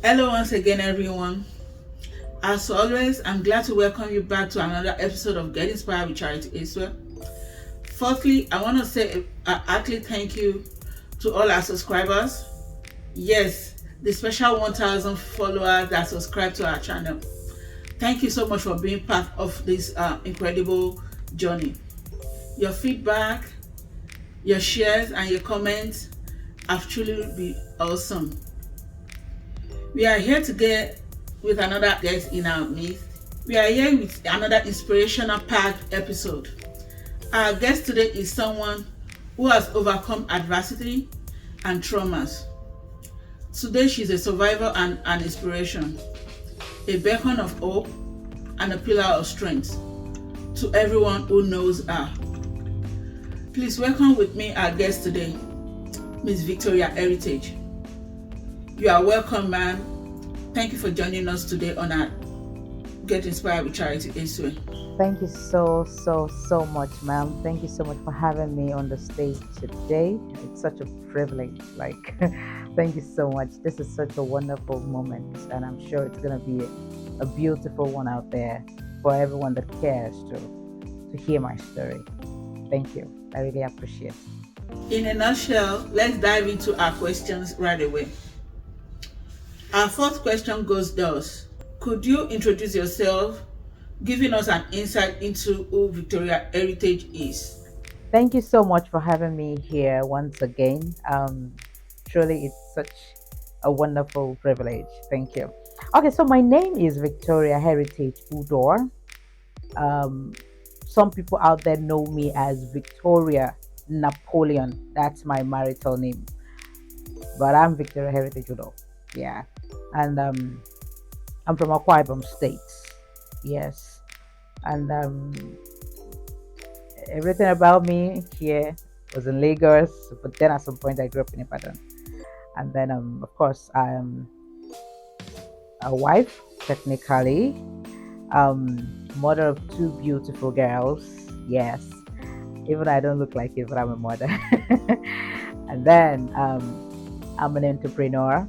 Hello once again, everyone. As always, I'm glad to welcome you back to another episode of Get Inspired with Charity Israel. Firstly, I want to say a heartily thank you to all our subscribers. Yes, the special 1,000 followers that subscribe to our channel. Thank you so much for being part of this incredible journey. Your feedback, your shares, and your comments have truly been awesome. We are here today with another guest in our midst. We are here with another inspirational packed episode. Our guest today is someone who has overcome adversity and traumas. Today she's a survivor and an inspiration, a beacon of hope and a pillar of strength to everyone who knows her. Please welcome with me our guest today, Miss Victoria Heritage. You are welcome, ma'am. Thank you for joining us today on our Get Inspired with Charity Israel. Thank you so much, ma'am. Thank you so much for having me on the stage today. It's such a privilege. Thank you so much. This is such a wonderful moment, and I'm sure it's going to be a beautiful one out there for everyone that cares to hear my story. Thank you. I really appreciate it. In a nutshell, let's dive into our questions right away. Our first question goes thus: could you introduce yourself, giving us an insight into who Victoria Heritage is? Thank you so much for having me here once again. Truly, it's such a wonderful privilege. Thank you. Okay, so my name is Victoria Heritage Udor. Um, some people out there know me as Victoria Napoleon. That's my marital name, but I'm Victoria Heritage Udor. Yeah, and I'm from Akwa Ibom State. Yes, and everything about me here was in Lagos, but then at some point I grew up in Ibadan. And then, of course, I am a wife, technically, mother of two beautiful girls. Yes, even I don't look like it, but I'm a mother. And then, I'm an entrepreneur,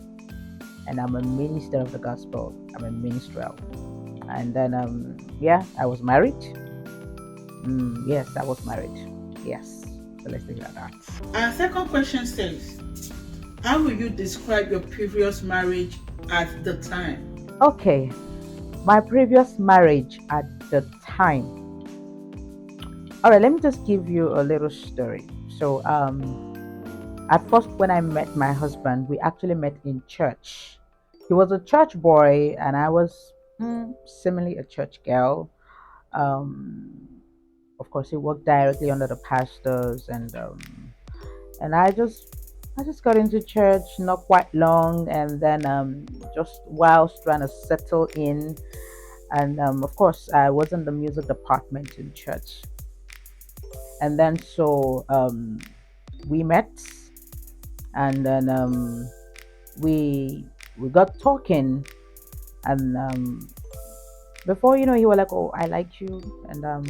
and I'm a minister of the gospel. I'm a minstrel. And then, yeah, I was married. Yes, I was married. Yes. So let's think about that. Our second question says, how will you describe your previous marriage at the time? Okay, my previous marriage at the time. All right, let me just give you a little story. So, at first, when I met my husband, we actually met in church. He was a church boy, and I was similarly a church girl. Um, of course, he worked directly under the pastors, and I just got into church not quite long, and then just whilst trying to settle in, and of course I was in the music department in church, and then so we met, and then we got talking, and before you know, he was like, "Oh, I like you," and I'm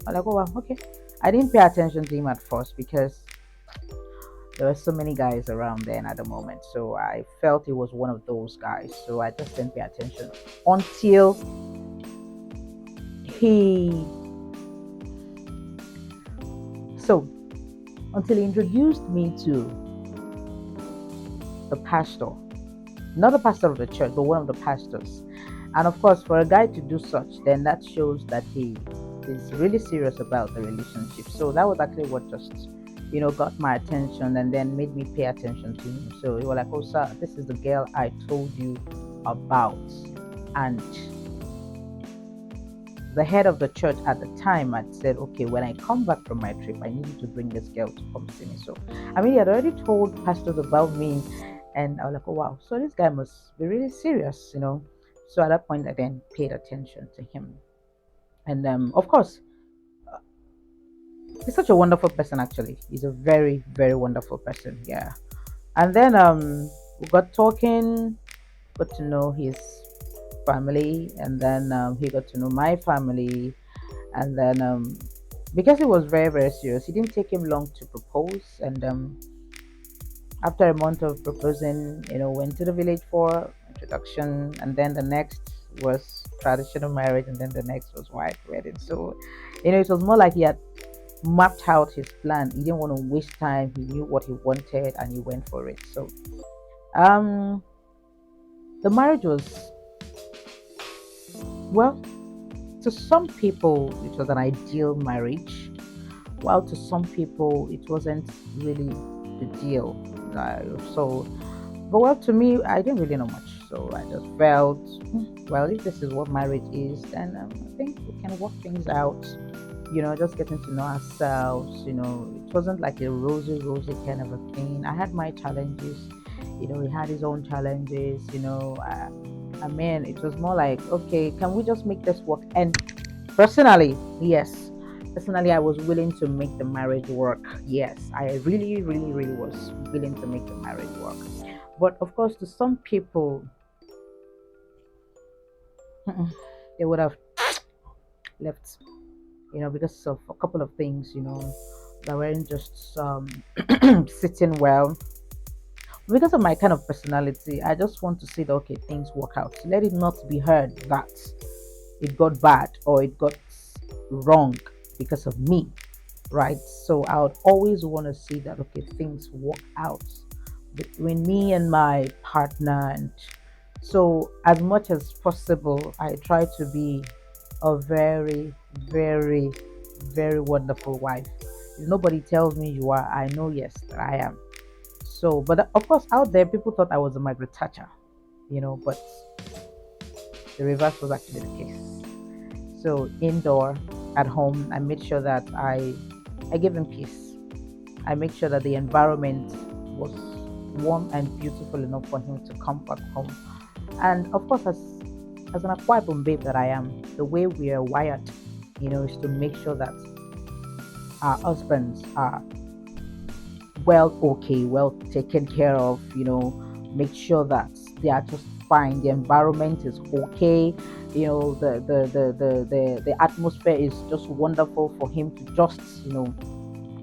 like, "Oh, well, okay." I didn't pay attention to him at first because there were so many guys around then at the moment, so I felt he was one of those guys, so I just didn't pay attention until he so until he introduced me to the pastor, not the pastor of the church, but one of the pastors. And of course, for a guy to do such, then that shows that he is really serious about the relationship. So that was actually what just got my attention and then made me pay attention to him. So he was like, "Oh, sir, this is the girl I told you about." And the head of the church at the time had said, "Okay, when I come back from my trip, I need you to bring this girl to come see me." So, I mean, he had already told pastors about me, and I was like, "Oh, wow, so this guy must be really serious." So at that point, I then paid attention to him. And of course, he's such a wonderful person, actually. He's a very, very wonderful person. Yeah. And then we got talking, got to know his family, and then he got to know my family. And then because he was very, very serious, it didn't take him long to propose. And after a month of proposing, went to the village for introduction, and then the next was traditional marriage, and then the next was white wedding. So, it was more like he had mapped out his plan. He didn't want to waste time. He knew what he wanted, and he went for it. So, um, the marriage was, well, to some people it was an ideal marriage, while to some people it wasn't really the deal. So, but well, to me, I didn't really know much. So I just felt, well, if this is what marriage is, then I think we can work things out. Just getting to know ourselves. It wasn't like a rosy kind of a thing. I had my challenges. He had his own challenges. I mean, it was more like, okay, can we just make this work? And personally, yes, personally, I was willing to make the marriage work. Yes, I really, really, really was willing to make the marriage work. But of course, to some people, they would have left, because of a couple of things, that weren't just sitting well. Because of my kind of personality, I just want to see that, okay, things work out. Let it not be heard that it got bad or it got wrong because of me, right? So I would always want to see that, okay, things work out between me and my partner. And so, as much as possible, I try to be a very, very, very wonderful wife. If nobody tells me you are, I know, yes, that I am. So, but of course, out there, people thought I was a Margaret Thatcher, but the reverse was actually the case. So, indoor, at home, I made sure that I gave him peace. I make sure that the environment was warm and beautiful enough for him to come back home. And of course, as an Akwa babe that I am, the way we are wired, is to make sure that our husbands are well, okay, well taken care of, make sure that they are just fine, the environment is okay, the atmosphere is just wonderful for him to just,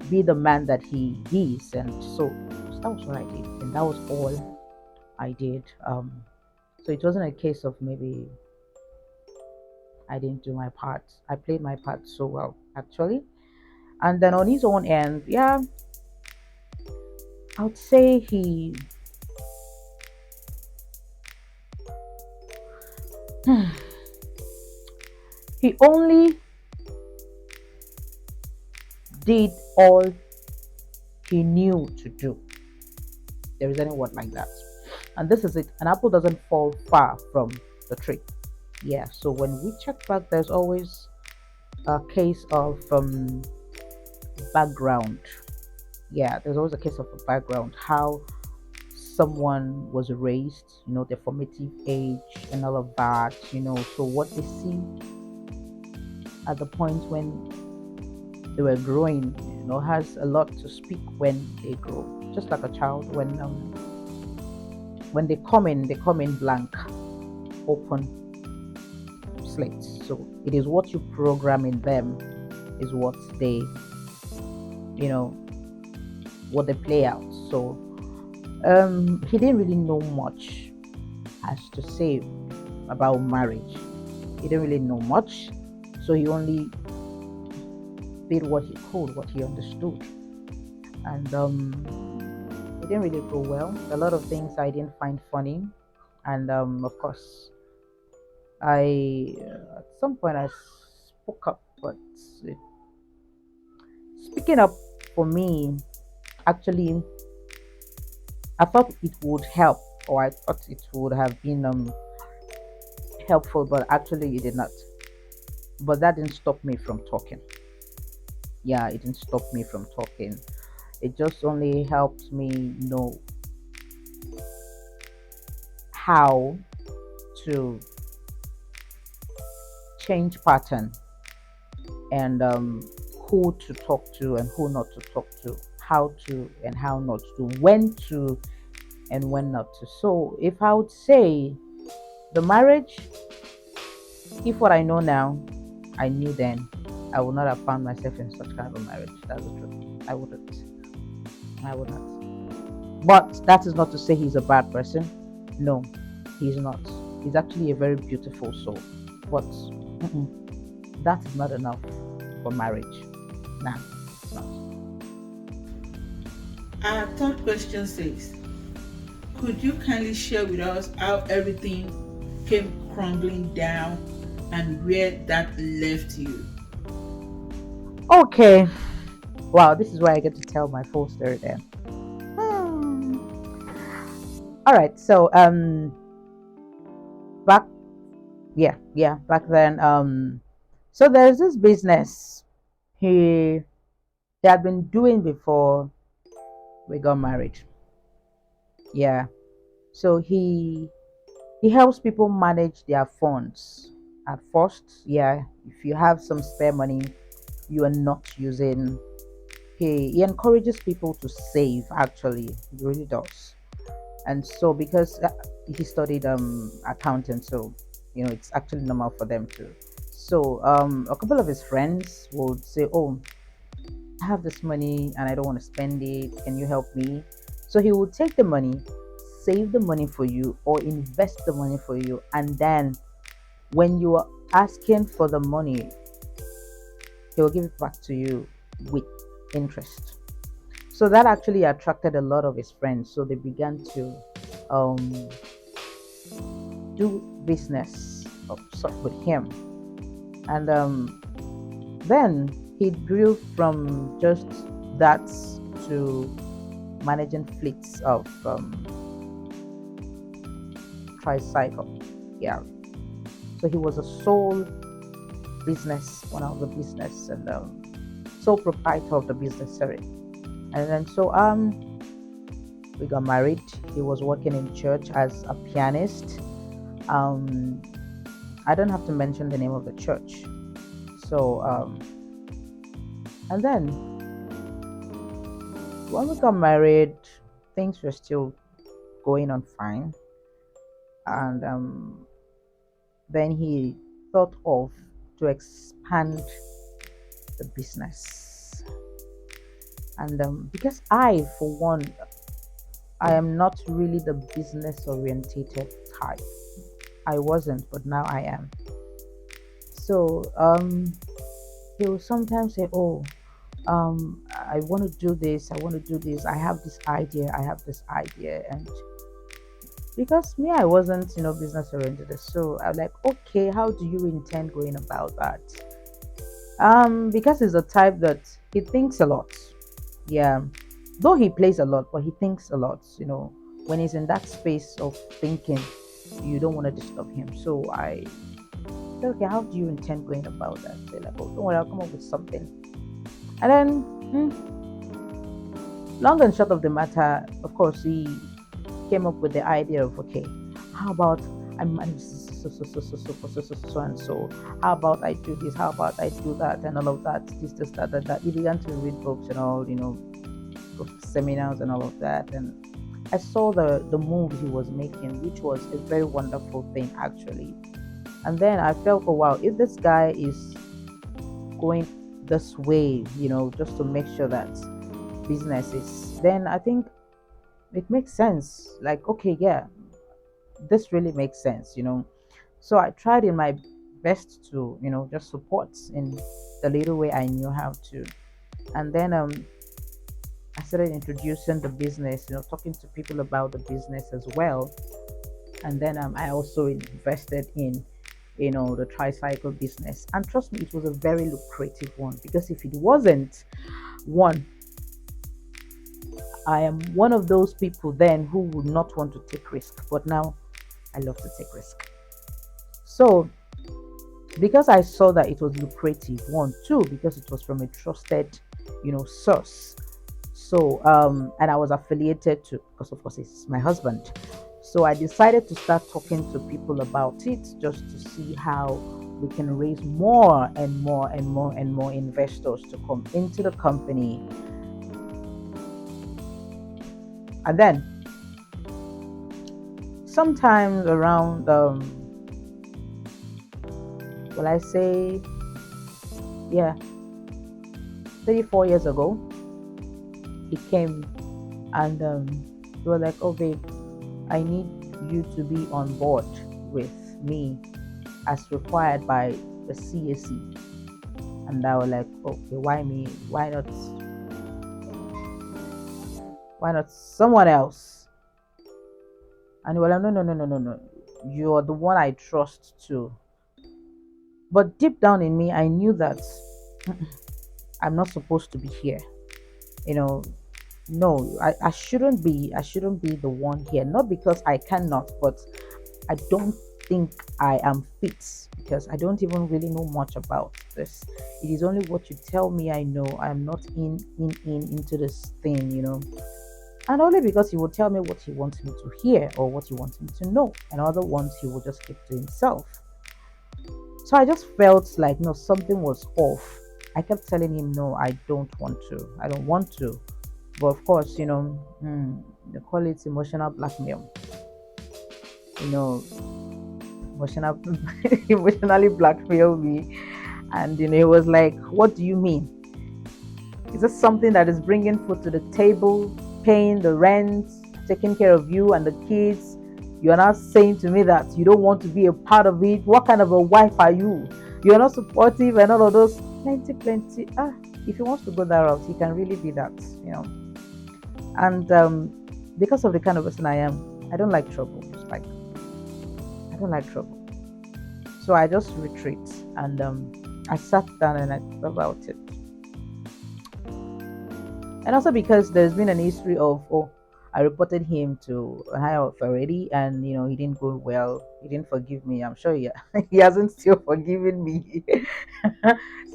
be the man that he is. And so that was what I did, and that was all I did. So it wasn't a case of maybe I didn't do my part. I played my part so well, actually. And then on his own end, yeah, I would say he only did all he knew to do. There is any word like that. And this is it. An apple doesn't fall far from the tree. Yeah. So when we check back, there's always a case of background. Yeah, there's always a case of a background, how someone was raised, their formative age and all of that, so what they see at the point when they were growing, has a lot to speak when they grow. Just like a child, when they come in blank, open slate. So it is what you program in them is what they, what they play out. So he didn't really know much as to say about marriage. He didn't really know much, so he only did what he could, what he understood, and it didn't really go well. A lot of things I didn't find funny, and of course, at some point I spoke up, but speaking up for me, actually, I thought it would help, or I thought it would have been helpful, but actually it did not. But that didn't stop me from talking. Yeah, it didn't stop me from talking. It just only helped me know how to change pattern, and who to talk to and who not to talk to, how to and how not to, when to and when not to. So if I would say the marriage, if what I know now, I knew then, I would not have found myself in such kind of a marriage. That's the truth. I wouldn't. I would not. But that is not to say he's a bad person. No. He's not. He's actually a very beautiful soul, but that is not enough for marriage. Nah, it's not. Our third question says, could you kindly share with us how everything came crumbling down and where that left you? Okay. Wow, this is where I get to tell my full story then. Hmm. All right. So back back then so there's this business he he had been doing before we got married. Yeah. So he helps people manage their funds at first. Yeah, if you have some spare money you are not using, he encourages people to save. Actually, he really does. And so because he studied accounting, so it's actually normal for them to. So a couple of his friends would say, oh, I have this money and I don't want to spend it, can you help me? So he would take the money, save the money for you, or invest the money for you, and then when you are asking for the money, he will give it back to you with interest. So that actually attracted a lot of his friends. So they began to um, do business of sort with him. And then he grew from just that to managing fleets of tricycle. Yeah. So he was a sole business, one of the business, and sole proprietor of the business. Sorry. And then so we got married. He was working in church as a pianist. Um, I don't have to mention the name of the church. So and then when we got married, things were still going on fine. And then he thought of to expand the business. And because I, for one, I am not really the business orientated type. I wasn't, but now I am. So he will sometimes say, "Oh, I want to do this. I want to do this. I have this idea. I have this idea." And because me, I wasn't, business oriented, so I'm like, "Okay, how do you intend going about that?" Because he's a type that he thinks a lot. Yeah, though he plays a lot, but he thinks a lot. When he's in that space of thinking, you don't want to disturb him. So I said, okay, how do you intend going about that? They're like, oh, don't worry, I'll come up with something. And then, long and short of the matter, of course, he came up with the idea of, okay, how about I manage so and so. How about I do this? How about I do that and all of that? This, that. He began to read books and all, go to seminars and all of that. And I saw the moves he was making, which was a very wonderful thing actually. And then I felt, oh wow, if this guy is going this way, just to make sure that business is, then I think it makes sense. Like, okay, yeah, this really makes sense. So I tried in my best to, just support in the little way I knew how to. And then I started introducing the business, talking to people about the business as well. And then I also invested in, the tricycle business. And trust me, it was a very lucrative one, because if it wasn't one, I am one of those people then who would not want to take risk. But now I love to take risk. So because I saw that it was lucrative, one, two, because it was from a trusted, source. So and I was affiliated to, because of course it's my husband. So I decided to start talking to people about it, just to see how we can raise more and more and more and more investors to come into the company. And then sometimes around well, I say, yeah, 3 4 years ago, he came and he was like, oh babe, I need you to be on board with me as required by the CAC. And I was like, okay, why me? Why not someone else? And he was like, no, no, no, no, no, no. You're the one I trust too. But deep down in me, I knew that I'm not supposed to be here. You know, no, I shouldn't be. I shouldn't be the one here. Not because I cannot, but I don't think I am fit because I don't even really know much about this. It is only what you tell me I know. I'm not into this thing. And only because he will tell me what he wants me to hear or what he wants me to know. And other ones he will just keep to himself. So I just felt like no, something was off. I kept telling him no, I don't want to. I don't want to. But of course, they call it emotional blackmail. You know, emotional emotionally blackmail me. And it was like, what do you mean? Is this something that is bringing food to the table, paying the rent, taking care of you and the kids? You're not saying to me that you don't want to be a part of it. What kind of a wife are you? You're not supportive and all of those plenty. If he wants to go that route, he can really be that. And because of the kind of person I am, I don't like trouble. Like, I don't like trouble. So I just retreat and I sat down and I thought about it. And also because there's been an history of, I reported him to a higher authority and, he didn't go well. He didn't forgive me. I'm sure he hasn't still forgiven me.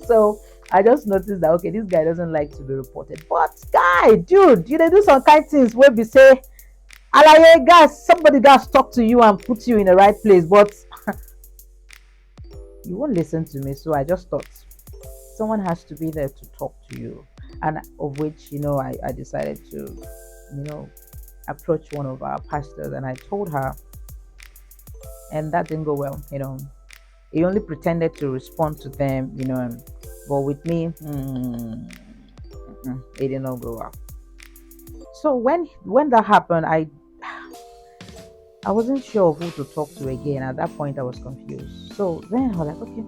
So I just noticed that, okay, this guy doesn't like to be reported. But guy, dude, they do some kind of things where we say, Alaye, guys, somebody does talk to you and put you in the right place. But you won't listen to me. So I just thought someone has to be there to talk to you. And of which, I decided to, approach one of our pastors and I told her, and that didn't go well. He only pretended to respond to them, but with me, it did not go well. So when that happened, I wasn't sure of who to talk to again. At that point, I was confused. So then I was like, okay,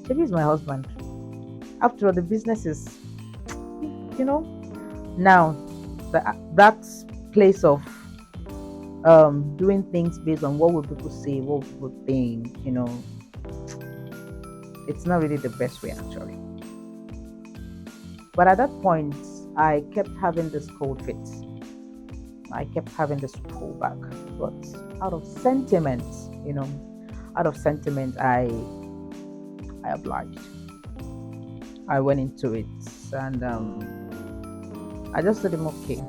maybe it's my husband. After all, the business is, now that place of doing things based on what will people say, what will people think, it's not really the best way actually. But at that point, I kept having this cold feet. I kept having this pullback, but out of sentiment, I obliged. I went into it, and I just told him okay.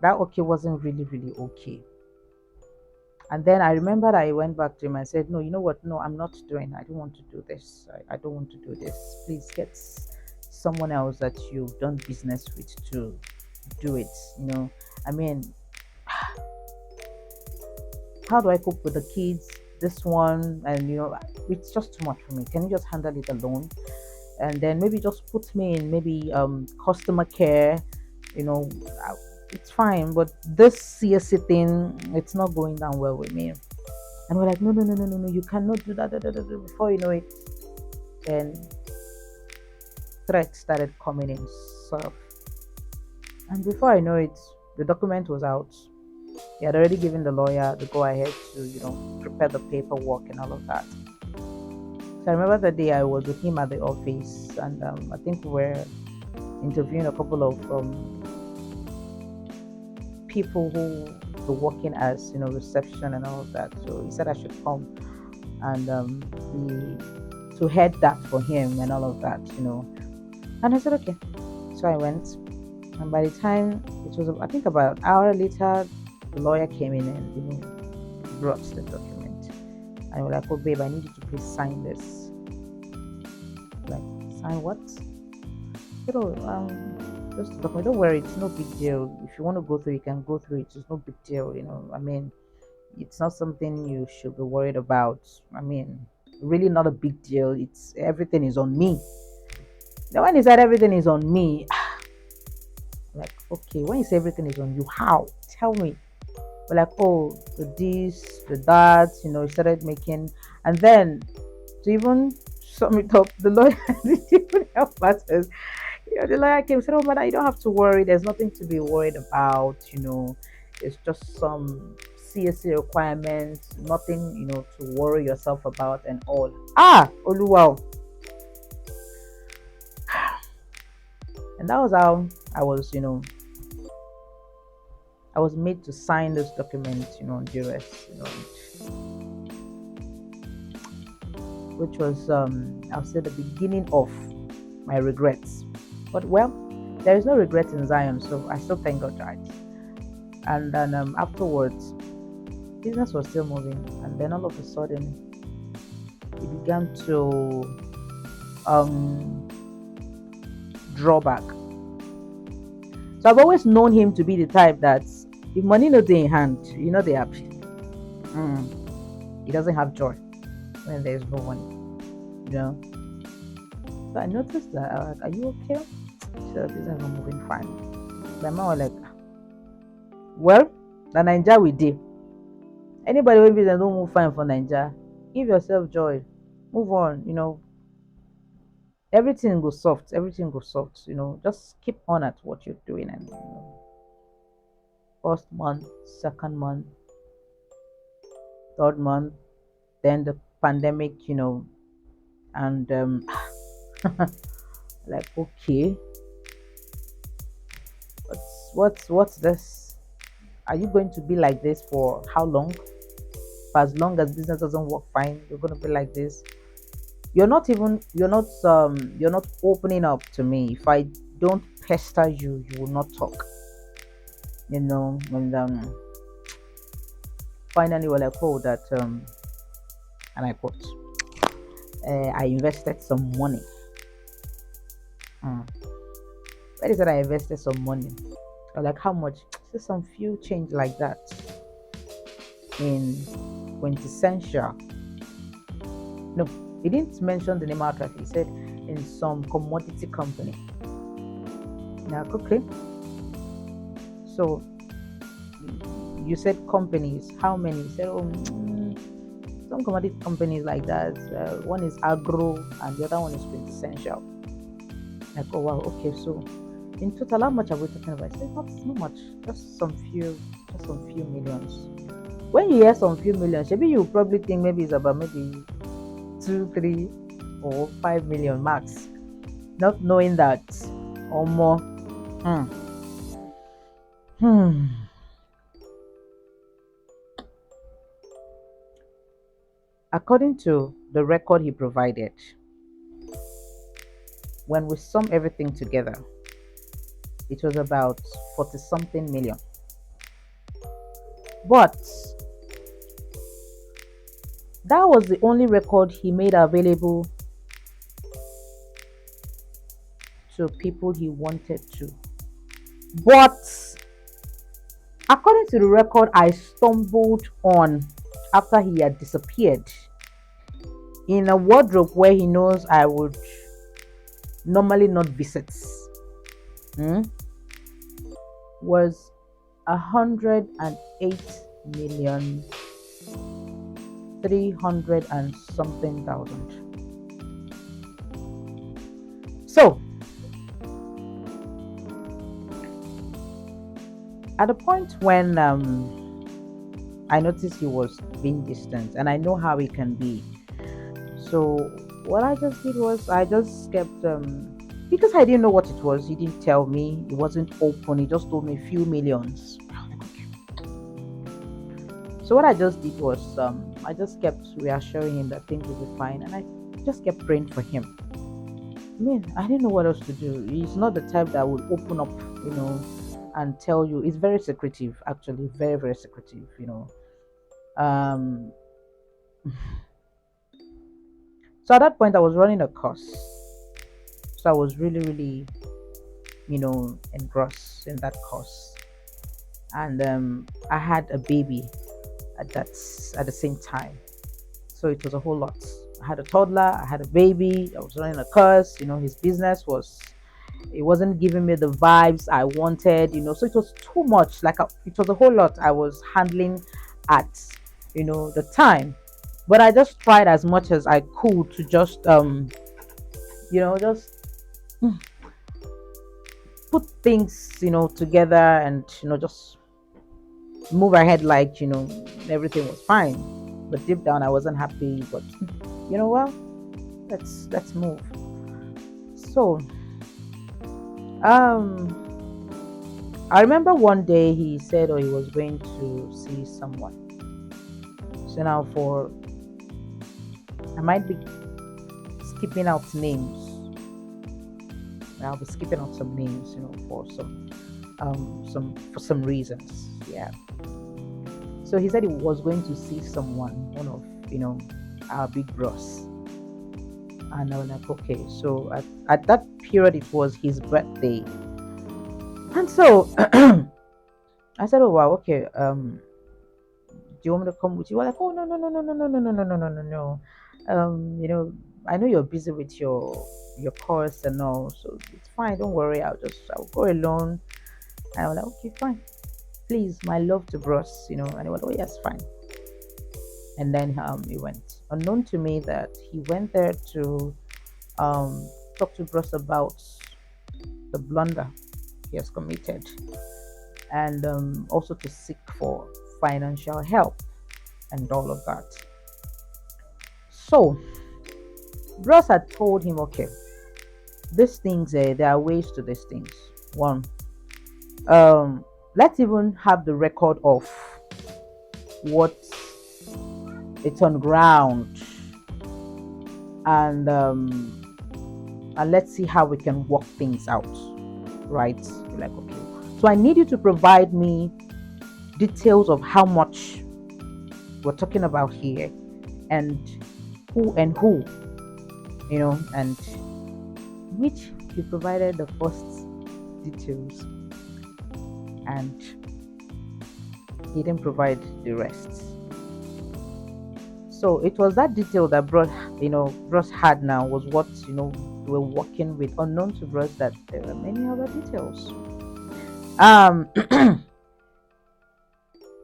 That okay wasn't really, really okay. And then I remembered I went back to him and said, no, you know what? No, I'm not doing. I don't want to do this. I don't want to do this. Please get someone else that you've done business with to do it. I mean, how do I cope with the kids? This one, and it's just too much for me. Can you just handle it alone? And then maybe just put me in maybe customer care. It's fine, but this CSC thing, it's not going down well with me. And we're like, no, you cannot do that. Before you know it, then threats started coming in, sort of. And before I know it, the document was out. He had already given the lawyer the go-ahead to, prepare the paperwork and all of that. So I remember the day I was with him at the office, and I think we were interviewing a couple of people who were working as reception and all of that. So he said I should come and to head that for him and all of that. And I said okay. So I went, and by the time it was, I think about an hour later, the lawyer came in and brought the document. And I was like, oh babe, I need you to please sign this. Like, sign what? Just the document. Don't worry, it's no big deal. If you want to go through, you can go through it. It's no big deal. I mean, it's not something you should be worried about. I mean, really not a big deal. It's everything is on me. Now when he said everything is on me, like, okay, when you say everything is on you, how? Tell me. We're like, oh, the this, the that, he started making, and then to even sum it up, the lawyer didn't even help matters. The lawyer came and said, oh, man, you don't have to worry. There's nothing to be worried about. It's just some CSC requirements, nothing, to worry yourself about and all. Ah, Oluwao. And that was how I was made to sign those documents, on duress, which was, I'll say, the beginning of my regrets. But well, there is no regret in Zion, so I still thank God, right? And then afterwards, business was still moving, and then all of a sudden, it began to um, draw back. So I've always known him to be the type that if money not in hand, they happy. He doesn't have joy when there's no money. So I noticed that I was like, are you okay? She said, business not moving fine. My mom was like, well, the Nigeria we did. Anybody will be there don't move fine for Nigeria. Give yourself joy. Move on. Everything goes soft. Everything goes soft. Just keep on at what you're doing. And first month, second month, third month, then the pandemic, and like, okay, what's this? Are you going to be like this for how long? For as long as business doesn't work fine, you're gonna be like this. You're not opening up to me. If I don't pester you, you will not talk. And finally we're like, oh, that and I quote, I invested some money. Where is that I invested some money? Or like how much? Just some few change like that in quintessential. No, he didn't mention the name outright. He said in some commodity company. Now, okay. So you said companies. How many? He said, oh, some commodity companies like that. One is agro, and the other one is quintessential. Like, oh wow, okay. So in total, how much are we talking about? I said, not much. Just some few millions. When you hear some few millions, maybe you probably think maybe it's about maybe 2, 3, or 5 million max, not knowing that or more. According to the record he provided, when we sum everything together, it was about 40 something million. But that was the only record he made available to people he wanted to. But according to the record I stumbled on after he had disappeared, in a wardrobe where he knows I would normally not visit, was 108,300,000 and something thousand. So at the point when I noticed he was being distant, and I know how he can be. So what I just did was I just kept because I didn't know what it was. He didn't tell me. It wasn't open. He just told me a few millions. So what I just did was I just kept reassuring him that things will be fine, and I just kept praying for him. I mean, I didn't know what else to do. He's not the type that would open up, and tell you. It's very secretive, actually, very, very secretive. Um, so at that point, I was running a course, so I was really, really, engrossed in that course, and I had a baby at the same time, so it was a whole lot. I had a toddler, I had a baby, I was running a course. His business was It wasn't giving me the vibes I wanted, so it was too much. Like it was a whole lot I was handling at, the time. But I just tried as much as I could to just, just put things, together and, just move ahead like, everything was fine. But deep down, I wasn't happy. But, well, let's move. So, I remember one day he said, he was going to see someone. So now I might be skipping out names. I'll be skipping out some names, for some reasons. Yeah. So he said he was going to see someone, one of, our big bros. And I was like, okay. So at that period, it was his birthday. And so I said, oh wow, okay. Do you want me to come with you? We're like, oh no, no, no, no, no, no, no, no, no, no, no, no, no. I know you're busy with your course and all, so it's fine. Don't worry. I'll go alone. And I was like, okay, fine. Please, my love to bros, And he went, oh yes, fine. And then he went. Unknown to me that he went there to talk to bros about the blunder he has committed, and also to seek for financial help and all of that. So, bros had told him, okay, these things, there are ways to these things. One, let's even have the record of what it's on ground, and let's see how we can work things out, right? You're like, okay, so I need you to provide me details of how much we're talking about here, and who, and which he provided the first details, and he didn't provide the rest. So it was that detail that Bros had now was what we're working with, unknown to Bros that there are many other details.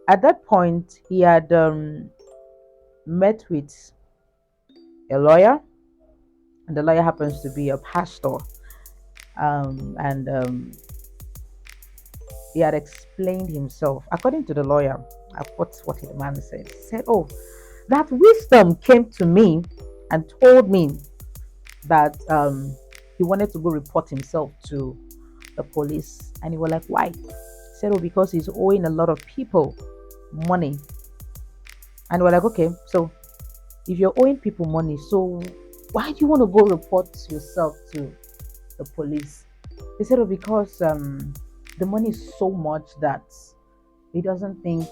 At that point, he had met with a lawyer, and the lawyer happens to be a pastor, and he had explained himself. According to the lawyer, what the man said. He said, oh, that wisdom came to me and told me that he wanted to go report himself to the police. And he was like, why? He said, oh, because he's owing a lot of people money. And we're like, okay, so if you're owing people money, so why do you want to go report yourself to the police? He said, oh, because the money is so much that he doesn't think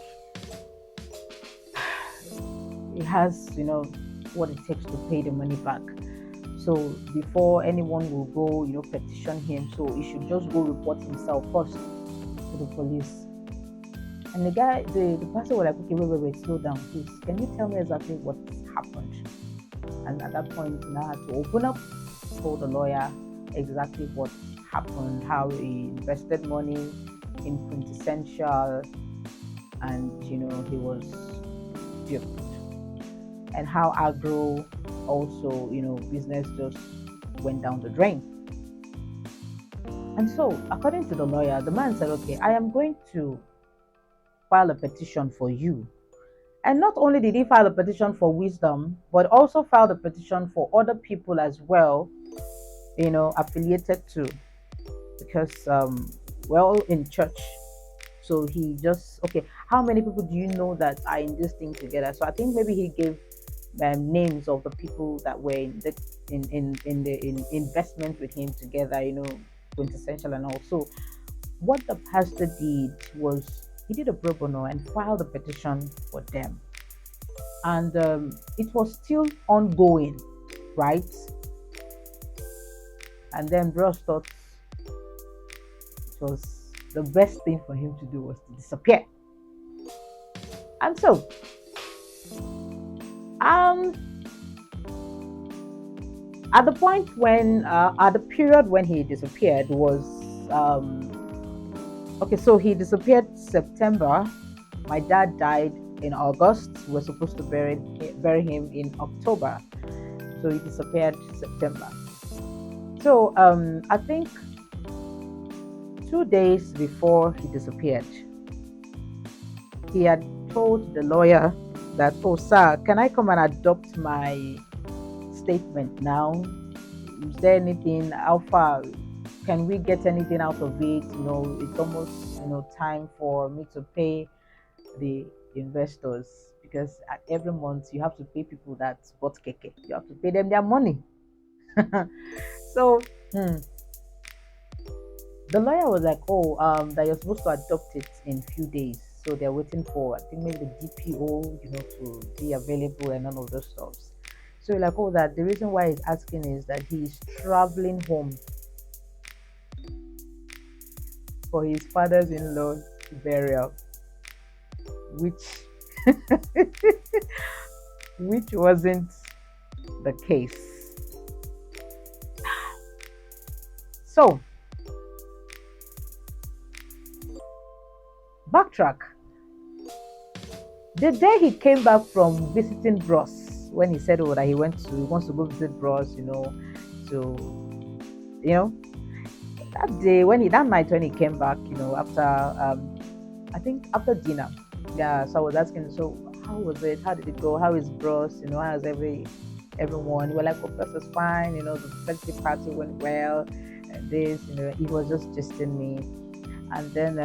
he has, what it takes to pay the money back. So before anyone will go, petition him, so he should just go report himself first to the police. And the guy, the pastor was like, okay, wait, slow down, please. Can you tell me exactly what happened? And at that point, he now had to open up, told the lawyer exactly what happened, how he invested money in quintessential, and he was duped, and how agro also, business just went down the drain. And so, according to the lawyer, the man said, okay, I am going to file a petition for you. And not only did he file a petition for wisdom, but also filed a petition for other people as well, affiliated to, because, in church. So he just, okay, how many people do you know that are in this thing together? So I think maybe he gave names of the people that were in investment with him together, quintessential and all. So what the pastor did was he did a pro bono and filed a petition for them, and it was still ongoing, right? And then Ross thought it was the best thing for him to do was to disappear. And so At the point when, at the period when he disappeared was, okay, so he disappeared September. My dad died in August. We're supposed to bury him in October. So he disappeared September. So I think 2 days before he disappeared, he had told the lawyer that, oh, sir, can I come and adopt my statement now? Is there anything, how far can we get anything out of it? It's almost, time for me to pay the investors, because at every month you have to pay people that bought keke. You have to pay them their money. So the lawyer was like, oh, that you're supposed to adopt it in few days. So they're waiting for, I think, maybe the DPO, to be available and all of those stuff. So you're like, oh, that the reason why he's asking is that he's traveling home for his father's in-law burial, which which wasn't the case. So backtrack. The day he came back from visiting Bros, when he said, oh, that he wants to go visit Bros, to that day, that night when he came back, after I think after dinner. Yeah, so I was asking, so how was it? How did it go? How is Bros? How's everyone? We're like, oh, Bros is fine, the birthday party went well, and this, he was just gisting me. And then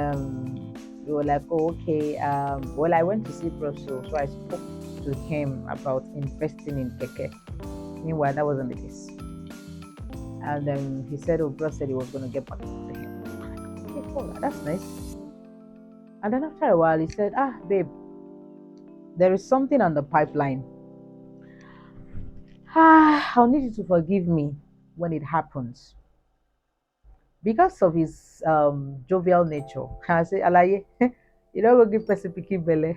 we were like, oh, okay. Well, I went to see Bros, so I spoke to him about investing in keke. Meanwhile, that wasn't the case. And then he said, oh, Bros said he was going to get back to him. I'm like, okay, cool, that's nice. And then after a while, he said, babe, there is something on the pipeline. I'll need you to forgive me when it happens. Because of his jovial nature. I say, Alaye, you don't go give person pikin belle.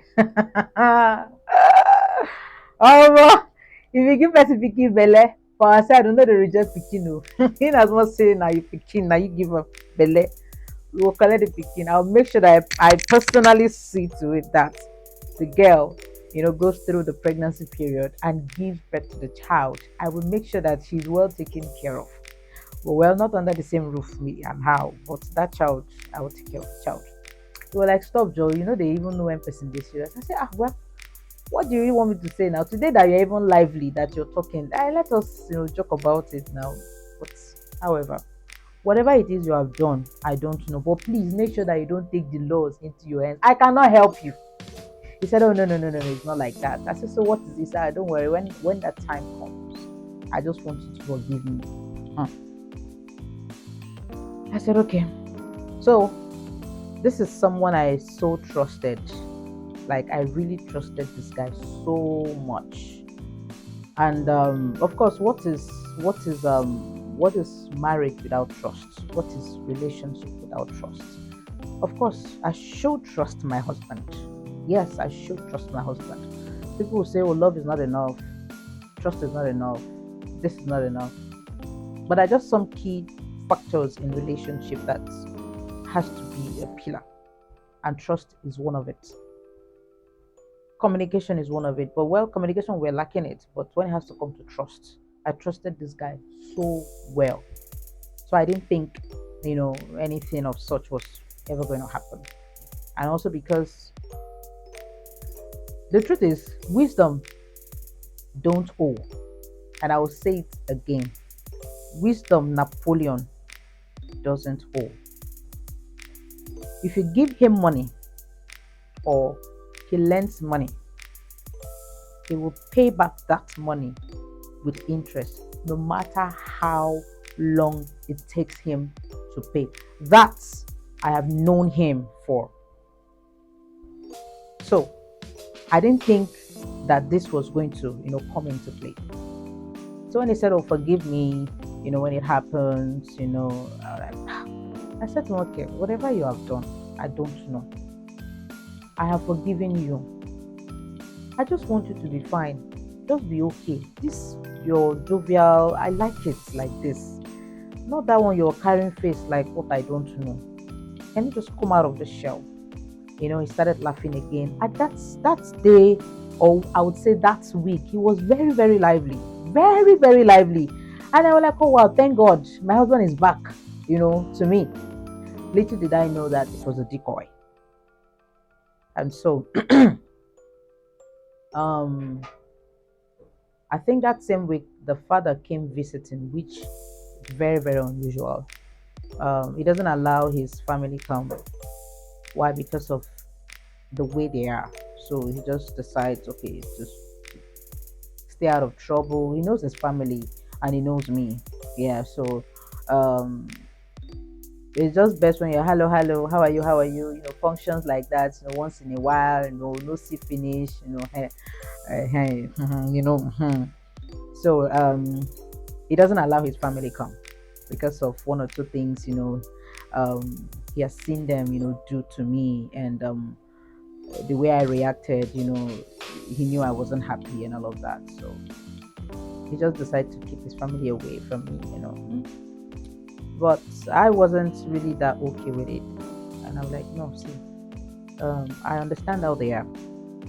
Oh, if you give person pikin belle, for our side, I don't know the reject pikin. No. In as much say, now you pikin, now you give a belle. We will collect the pikin. I'll make sure that I personally see to it that the girl, goes through the pregnancy period and gives birth to the child. I will make sure that she's well taken care of. Well, not under the same roof, me and how, but that child, I will take care of the child. They were like, stop, Joe. They even know when person is serious. I said, well, what do you want me to say now? Today that you're even lively, that you're talking, let us, joke about it now. But, however, whatever it is you have done, I don't know. But please make sure that you don't take the laws into your hands. I cannot help you. He said, oh, no, it's not like that. I said, so what is this? Don't worry. When that time comes, I just want you to forgive me. I said, okay. So this is someone I so trusted. Like, I really trusted this guy so much. And of course, what is marriage without trust? What is relationship without trust? Of course, I should trust my husband. Yes, I should trust my husband. People will say, oh, love is not enough, trust is not enough, this is not enough. But I just some key factors in relationship that has to be a pillar, and trust is one of it. Communication is one of it, but communication, we're lacking it. But when it has to come to trust, I trusted this guy so well, so I didn't think anything of such was ever going to happen. And also because the truth is, wisdom don't owe. And I will say it again, wisdom Napoleon doesn't owe. If you give him money or he lends money, he will pay back that money with interest, no matter how long it takes him to pay. That I have known him for. So I didn't think that this was going to, come into play. So when he said, oh, forgive me, when it happens, I said to him, okay, whatever you have done, I don't know. I have forgiven you. I just want you to be fine. Just be okay. This you're jovial. I like it like this. Not that one you're carrying face like what I don't know. Can you just come out of the shell? He started laughing again. And that day, or I would say that week, he was very, very lively. Very, very lively. And I was like, oh wow, thank God, my husband is back, to me. Little did I know that it was a decoy. And so um I think that same week the father came visiting, which is very, very unusual. He doesn't allow his family come. Why? Because of the way they are. So he just decides, okay, just stay out of trouble. He knows his family and he knows me. Yeah, so um it's just best when you're hello, hello, how are you? Functions like that, once in a while, no see finish, hey, hey, So he doesn't allow his family come because of one or two things, he has seen them, do to me, and the way I reacted, he knew I wasn't happy and all of that. So he just decided to keep his family away from me. But I wasn't really that okay with it. And I'm like, no, see, I understand how they are.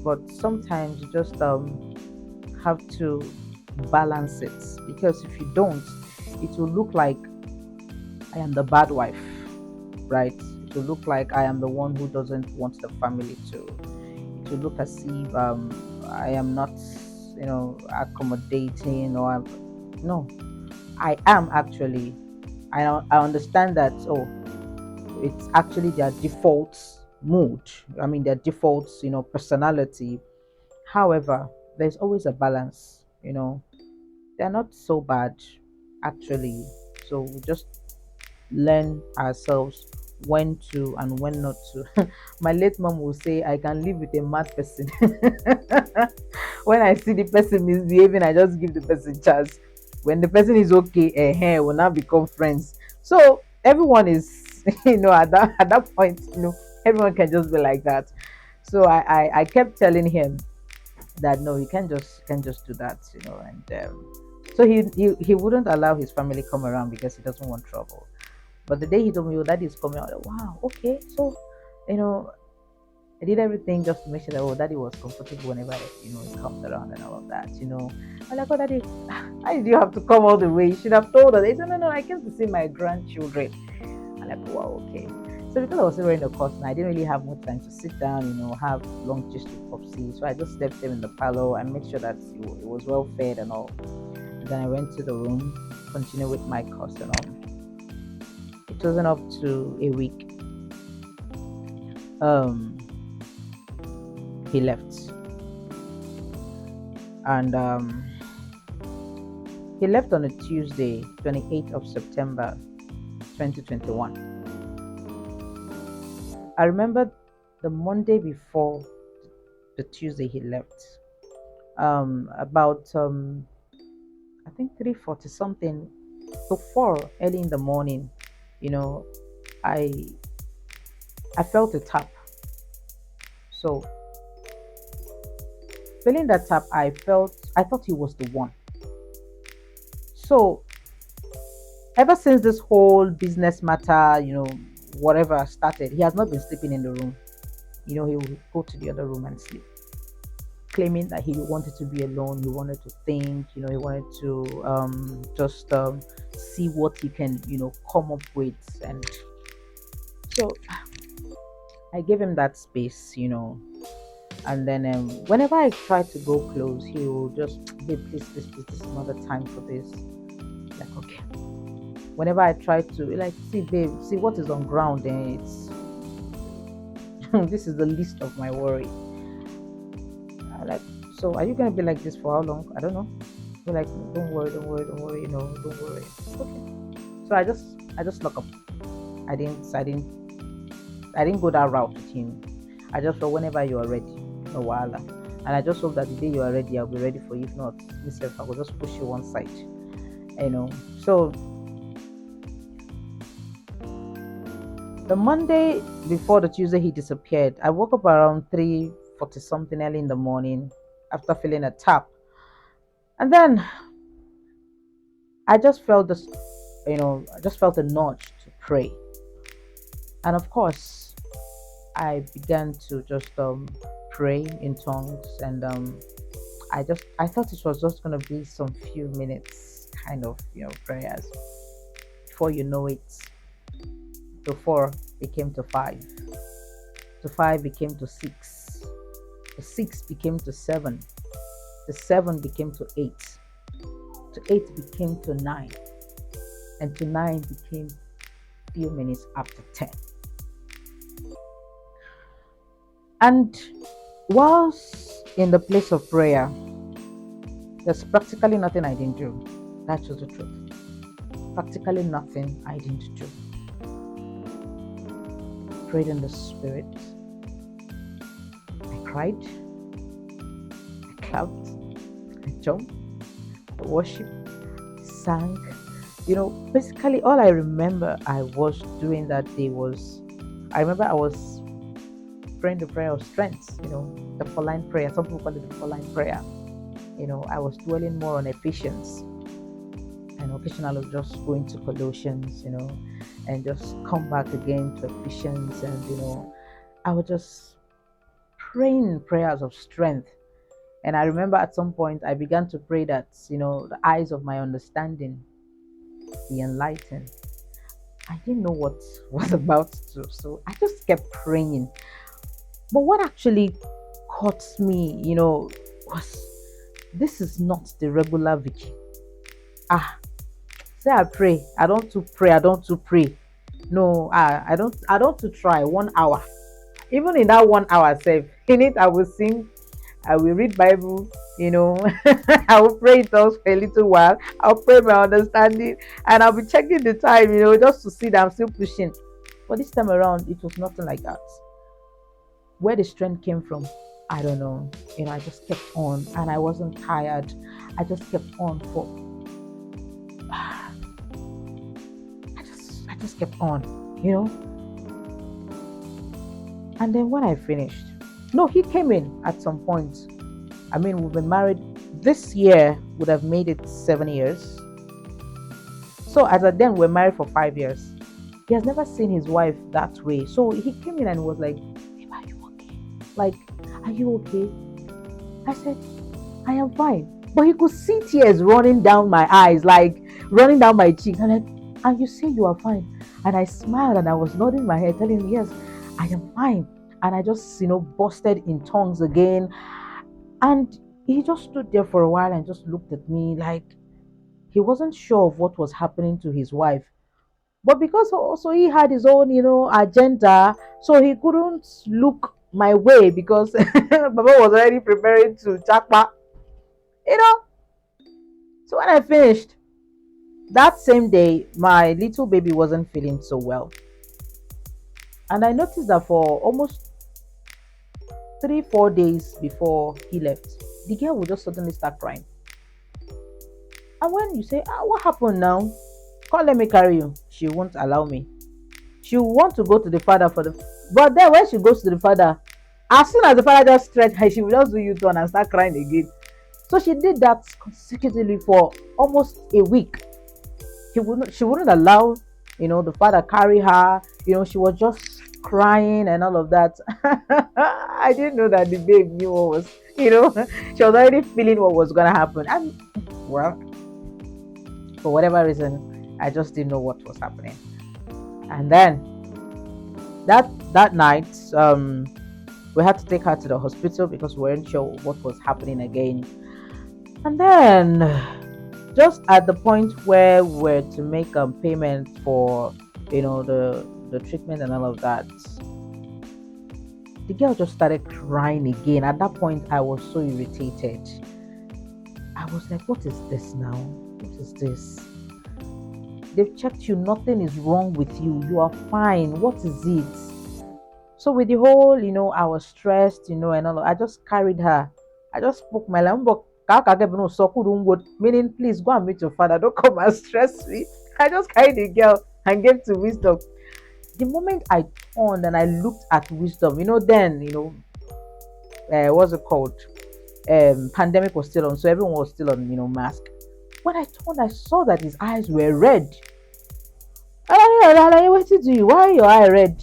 But sometimes you just have to balance it, because if you don't, it will look like I am the bad wife, right? It will look like I am the one who doesn't want the family to. It will look as if I am not, accommodating, or no, I am actually. I understand that. Oh, it's actually their default mood. I mean, their default, personality. However, there's always a balance. They're not so bad, actually. So we just learn ourselves when to and when not to. My late mom will say, I can live with a mad person. When I see the person misbehaving, I just give the person chance. When the person is okay, we'll now become friends. So everyone is, at that point, everyone can just be like that. So I kept telling him that no, you can't just do that, and so he wouldn't allow his family come around because he doesn't want trouble. But the day he told me, "Oh, daddy is coming," I was like, "Wow, okay." So, you know, I did everything just to make sure that daddy was comfortable whenever he comes around and all of that. I'm like, "Oh, daddy, why did you have to come all the way? You should have told us." He said, "No, no, I came to see my grandchildren." I'm like, "Wow, okay." So because I was still wearing the costume, I didn't really have much time to sit down, have long gist with Popsy. So I just slept them in the parlor and made sure that it was well fed and all. And then I went to the room, continued with my course and all. It wasn't up to a week. Um, he left, and he left on a Tuesday, 28th of September, 2021. I remember the Monday before the Tuesday he left. About I think 3:40 something to 4 early in the morning. You know, I I felt a tap. So feeling that tap, I thought he was the one. So ever since this whole business matter, whatever started, he has not been sleeping in the room. He would go to the other room and sleep, claiming that he wanted to be alone. He wanted to think. He wanted to just see what he can, come up with. And so I gave him that space. And then whenever I try to go close, he will just, hey, please, this is not the time for this. Like, okay. Whenever I try to, like, see, babe, see what is on ground, and it's this is the least of my worry. I like, so are you gonna be like this for how long? I don't know. We're like, don't worry, don't worry, don't worry, don't worry. Okay. So I just lock up. I didn't go that route with him. I just thought whenever you are ready, no wahala. And I just hope that the day you are ready, I'll be ready for you. If not, myself, I will just push you one side. So the Monday before the Tuesday he disappeared, I woke up around 3:40 something early in the morning after feeling a tap. And then I just felt this, I just felt a nudge to pray. And of course, I began to just pray in tongues, and I thought it was just gonna be some few minutes kind of prayers. Before you know it, to four became to five, to five became to six, to six became to seven, to seven became to eight became to nine, and to nine became few minutes after 10. And whilst in the place of prayer, there's practically nothing I didn't do. That's just the truth. Practically nothing I didn't do. Prayed in the spirit. I cried. I clapped. I jumped. I worshiped. Sang. Basically all I remember I was doing that day was, I remember I was praying the prayer of strength, the Pauline prayer. Some people call it the Pauline prayer. I was dwelling more on Ephesians, and occasionally just going to Colossians, and just come back again to Ephesians, and I was just praying prayers of strength. And I remember at some point I began to pray that the eyes of my understanding be enlightened. I didn't know what was about to, so I just kept praying. But what actually caught me, was, this is not the regular Vicky. Say I pray, I don't to pray, I don't to pray. No, I don't to try 1 hour. Even in that 1 hour self, in it I will sing, I will read Bible, I will pray it else for a little while. I'll pray my understanding, and I'll be checking the time, just to see that I'm still pushing. But this time around, it was nothing like that. Where the strength came from, I don't know. I just kept on, and I wasn't tired. I just kept on for. I just kept on, And then when I finished, no, he came in at some point. I mean, we've been married. This year would have made it 7 years. So as of then, we're married for 5 years. He has never seen his wife that way. So he came in and was like, "Babe, are you okay? Like, are you okay?" I said, "I am fine." But he could see tears running down my eyes, like running down my cheeks. I'm like, "And you say you are fine?" And I smiled and I was nodding my head, telling him, "Yes, I am fine." And I just, busted in tongues again. And he just stood there for a while and just looked at me like he wasn't sure of what was happening to his wife. But because also he had his own, agenda, so he couldn't look my way because Baba was already preparing to chakpa, you know. So when I finished, that same day, my little baby wasn't feeling so well. And I noticed that for almost 3-4 days before he left, the girl would just suddenly start crying. And when you say, what happened now? Come, let me carry you. She won't allow me. She will want to go to the father but then when she goes to the father, as soon as the father just stretch her, she will just do U-turn and start crying again. So she did that consecutively for almost a week. She wouldn't allow, the father carry her. She was just crying and all of that. I didn't know that the babe knew what was, she was already feeling what was gonna happen. And well, for whatever reason, I just didn't know what was happening. And then that night, we had to take her to the hospital because we weren't sure what was happening again. And then, just at the point where we're to make a payment for, the treatment and all of that, the girl just started crying again. At that point, I was so irritated. I was like, "What is this now? What is this? They've checked you. Nothing is wrong with you. You are fine. What is it?" So with the whole, I was stressed, and all. I just carried her. I just spoke my language. Meaning, please go and meet your father. Don't come and stress me. I just carried the girl and gave to wisdom. The moment I turned and I looked at wisdom, then, what's it called? Pandemic was still on, so everyone was still on, mask. When I turned, I saw that his eyes were red. I what did you? Why are your eye red?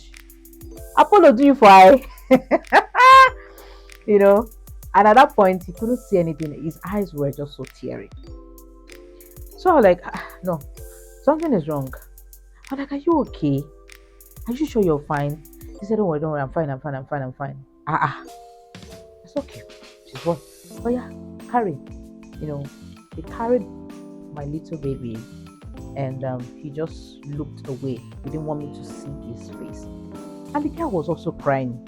Apollo do you for eye? you know. And at that point, he couldn't see anything. His eyes were just so teary. So I was like, no, something is wrong. I'm like, are you okay? Are you sure you're fine? He said, don't worry, I'm fine, I'm fine. It's okay. She's what? Oh yeah, carry. You know, he carried my little baby and he just looked away. He didn't want me to see his face. And the girl was also crying.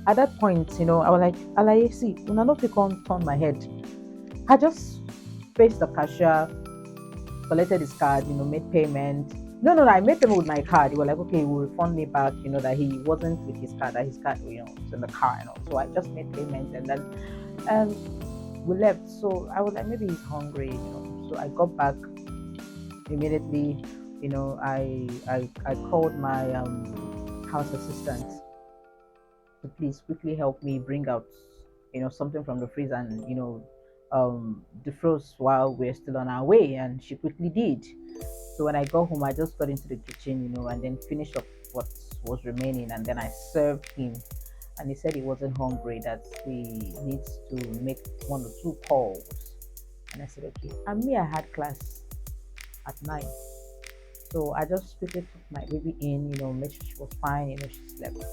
At that point, I was like, Alaye, see, when I not on turn my head, I just faced the cashier, collected his card, made payment. No, I made payment with my card. He was like, okay, he will refund me back, that he wasn't with his card, that his card, was in the car and all. So I just made payment and then we left. So I was like, maybe he's hungry, So I got back immediately, I called my house assistant to please quickly help me bring out, something from the freezer and, defrost while we're still on our way. And she quickly did. So when I got home, I just got into the kitchen, and then finished up what was remaining. And then I served him. And he said he wasn't hungry, that he needs to make 1 or 2 calls. And I said, okay. And me, I had class at 9. So I just quickly took my baby in, made sure she was fine, she slept.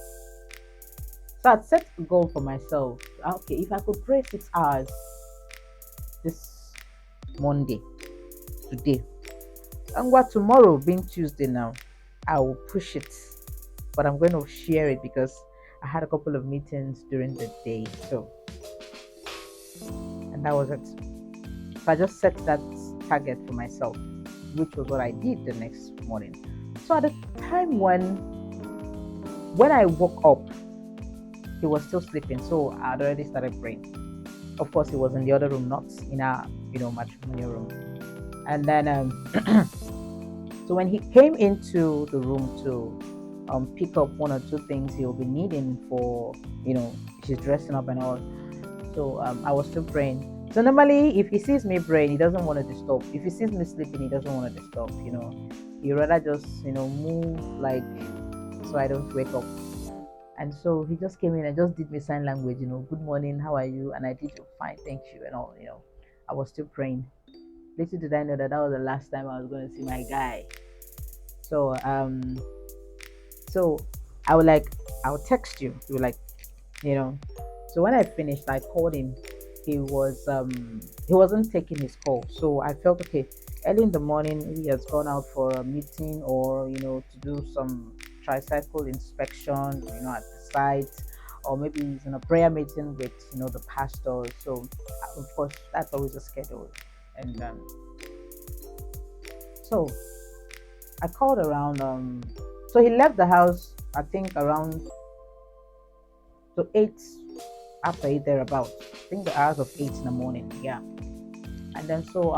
So I'd set a goal for myself. Okay, if I could pray 6 hours this Monday, today, and what tomorrow being Tuesday now, I will push it. But I'm going to share it because I had a couple of meetings during the day. So, and that was it. So I just set that target for myself, which was what I did the next morning. So at the time when I woke up, he was still sleeping. So I had already started praying. Of course, he was in the other room, not in our, matrimonial room. And then, so when he came into the room to pick up 1 or 2 things he'll be needing for, she's dressing up and all. So I was still praying. So normally, if he sees me praying, he doesn't want to disturb. If he sees me sleeping, he doesn't want to disturb. He rather just, move like so I don't wake up. And so he just came in and just did me sign language, good morning, how are you? And I did, fine, thank you, and all, I was still praying. Little did I know that was the last time I was going to see my guy. So, so I was like, I'll text you. He was like, So when I finished, I called him. He wasn't taking his call. So I felt okay. Early in the morning, he has gone out for a meeting or, to do some tricycle inspection, at the site, or maybe he's in a prayer meeting with, the pastor. So of course, that's always a schedule. And so I called around. So he left the house, I think around 8, after 8 thereabouts. I think the hours of 8 in the morning. Yeah. And then so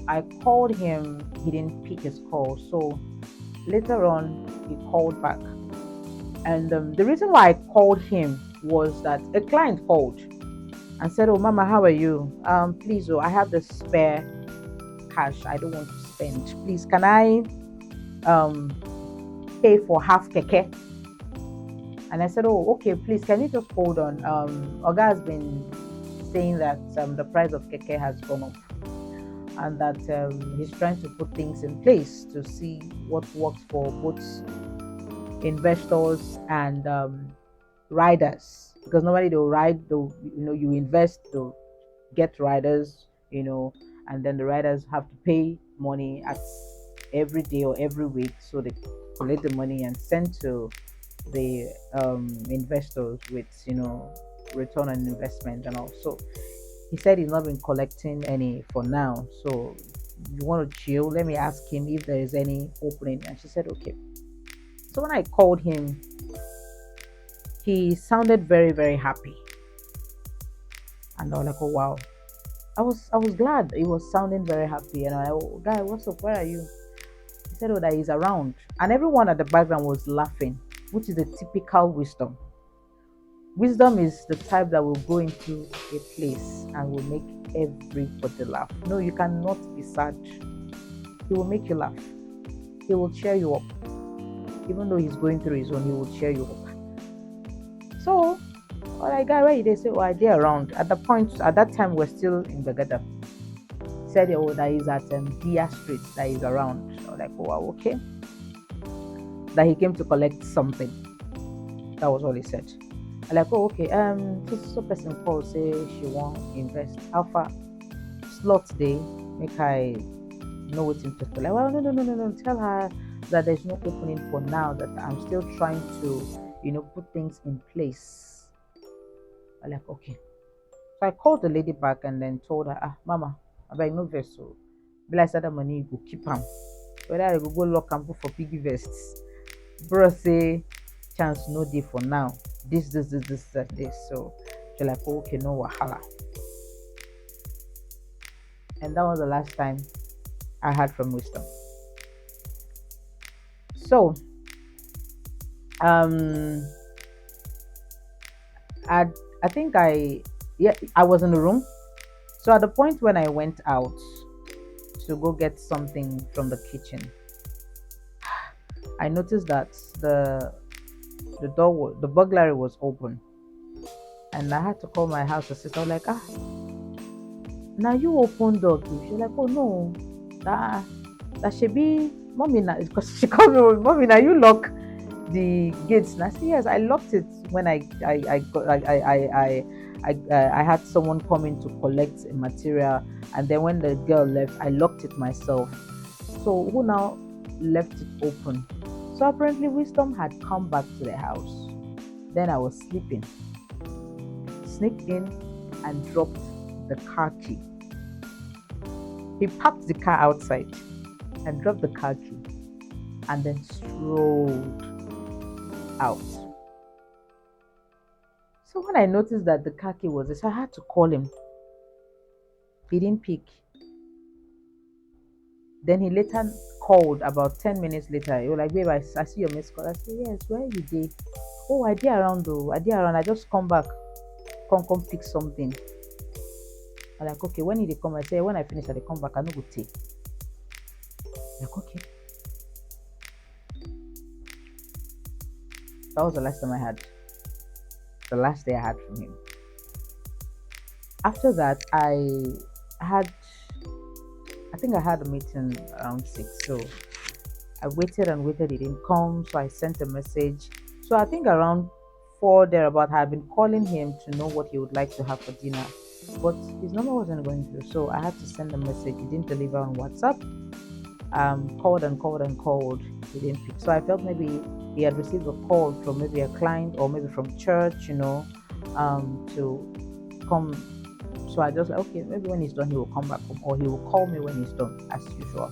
I called him. He didn't pick his call. So later on, he called back. And the reason why I called him was that a client called and said, "Oh, Mama, how are you? Please, I have the spare cash. I don't want to spend. Please, can I pay for half keke?" And I said, "Oh, okay, please, can you just hold on? Oga has been saying that the price of keke has gone up and that he's trying to put things in place to see what works for both investors and riders. Because normally they'll ride, you invest to get riders, and then the riders have to pay money at every day or every week. So they collect the money and send to the investors with, return on investment and all. So he said he's not been collecting any for now. So you want to chill? Let me ask him if there is any opening. And she said, okay. So when I called him, he sounded very, very happy. And I was like, oh wow. I was glad he was sounding very happy. And I was like, oh, guy, what's up? Where are you? He said, oh, that he's around. And everyone at the background was laughing, which is the typical wisdom. Wisdom is the type that will go into a place and will make everybody laugh. No, you cannot be sad. He will make you laugh. He will cheer you up. Even though he's going through his own, he will cheer you up. So, all I got where they say, oh, I did around. At the point, at that time, we're still in Bagada. Said, oh, that is at Dia Street, that is around. I was like, oh, wow, okay. That he came to collect something. That was all he said. I like, oh, okay. So person called say she want invest. How far? Slot day. Make I know what's interested. Like, well, no. Tell her that there's no opening for now. That I'm still trying to, put things in place. I like, okay. So I called the lady back and then told her, Mama, I beg no vessel. But I said that money you go keep them. Whether I go lock and put for piggy vests. Bro say chance no day for now. This, that, this. So she like, oh, okay, no wahala. And that was the last time I heard from Wisdom. So I I think I was in the room. So at the point when I went out to go get something from the kitchen, I noticed that the burglary was open, and I had to call my house assistant. I was like, now you open door. She's like, oh no, that should be mommy now, because she called me mommy. Now you lock the gates. And I said, yes, I locked it when I had someone come in to collect a material, and then when the girl left, I locked it myself. So who now left it open? So apparently Wisdom had come back to the house. Then I was sleeping, sneaked in and dropped the car key. He parked the car outside and dropped the car key and then strolled out. So when I noticed that the car key was this, I had to call him. He didn't pick. Then he later called about 10 minutes later. He was like, babe, I see your missed call. I said, yes, where you did? Oh, I did around though. I did around. I just come back. Come pick something. I'm like, okay, when did they come? I say, when I finish, I come back. I know go take. Like, okay. That was the last time I had. The last day I had from him. After that, I think I had a meeting around 6. So I waited and waited. He didn't come. So I sent a message. So I think around 4 thereabout, I had been calling him to know what he would like to have for dinner. But his number wasn't going through. So I had to send a message. He didn't deliver on WhatsApp. Called and called and called. He didn't pick. So I felt maybe he had received a call from maybe a client or maybe from church, to come. So I just like, okay, maybe when he's done, he will come back home, or he will call me when he's done, as usual.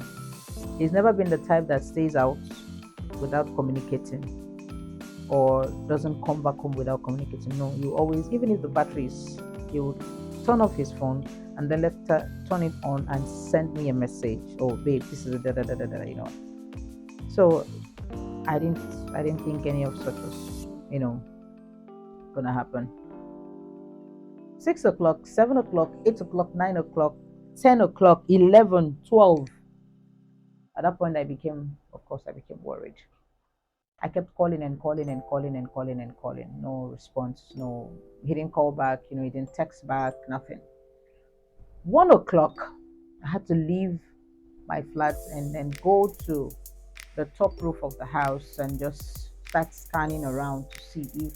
He's never been the type that stays out without communicating or doesn't come back home without communicating. No, you always, even if the battery is, he would turn off his phone and then turn it on and send me a message. Oh, babe, this is a da da da da da. So I didn't think any of such was, gonna happen. 6 o'clock, 7 o'clock, 8 o'clock, 9 o'clock, 10 o'clock, 11, 12. At that point, I became worried. I kept calling and calling and calling and calling and calling. No response. No, he didn't call back. He didn't text back. Nothing. 1 o'clock, I had to leave my flat and then go to the top roof of the house and just start scanning around to see if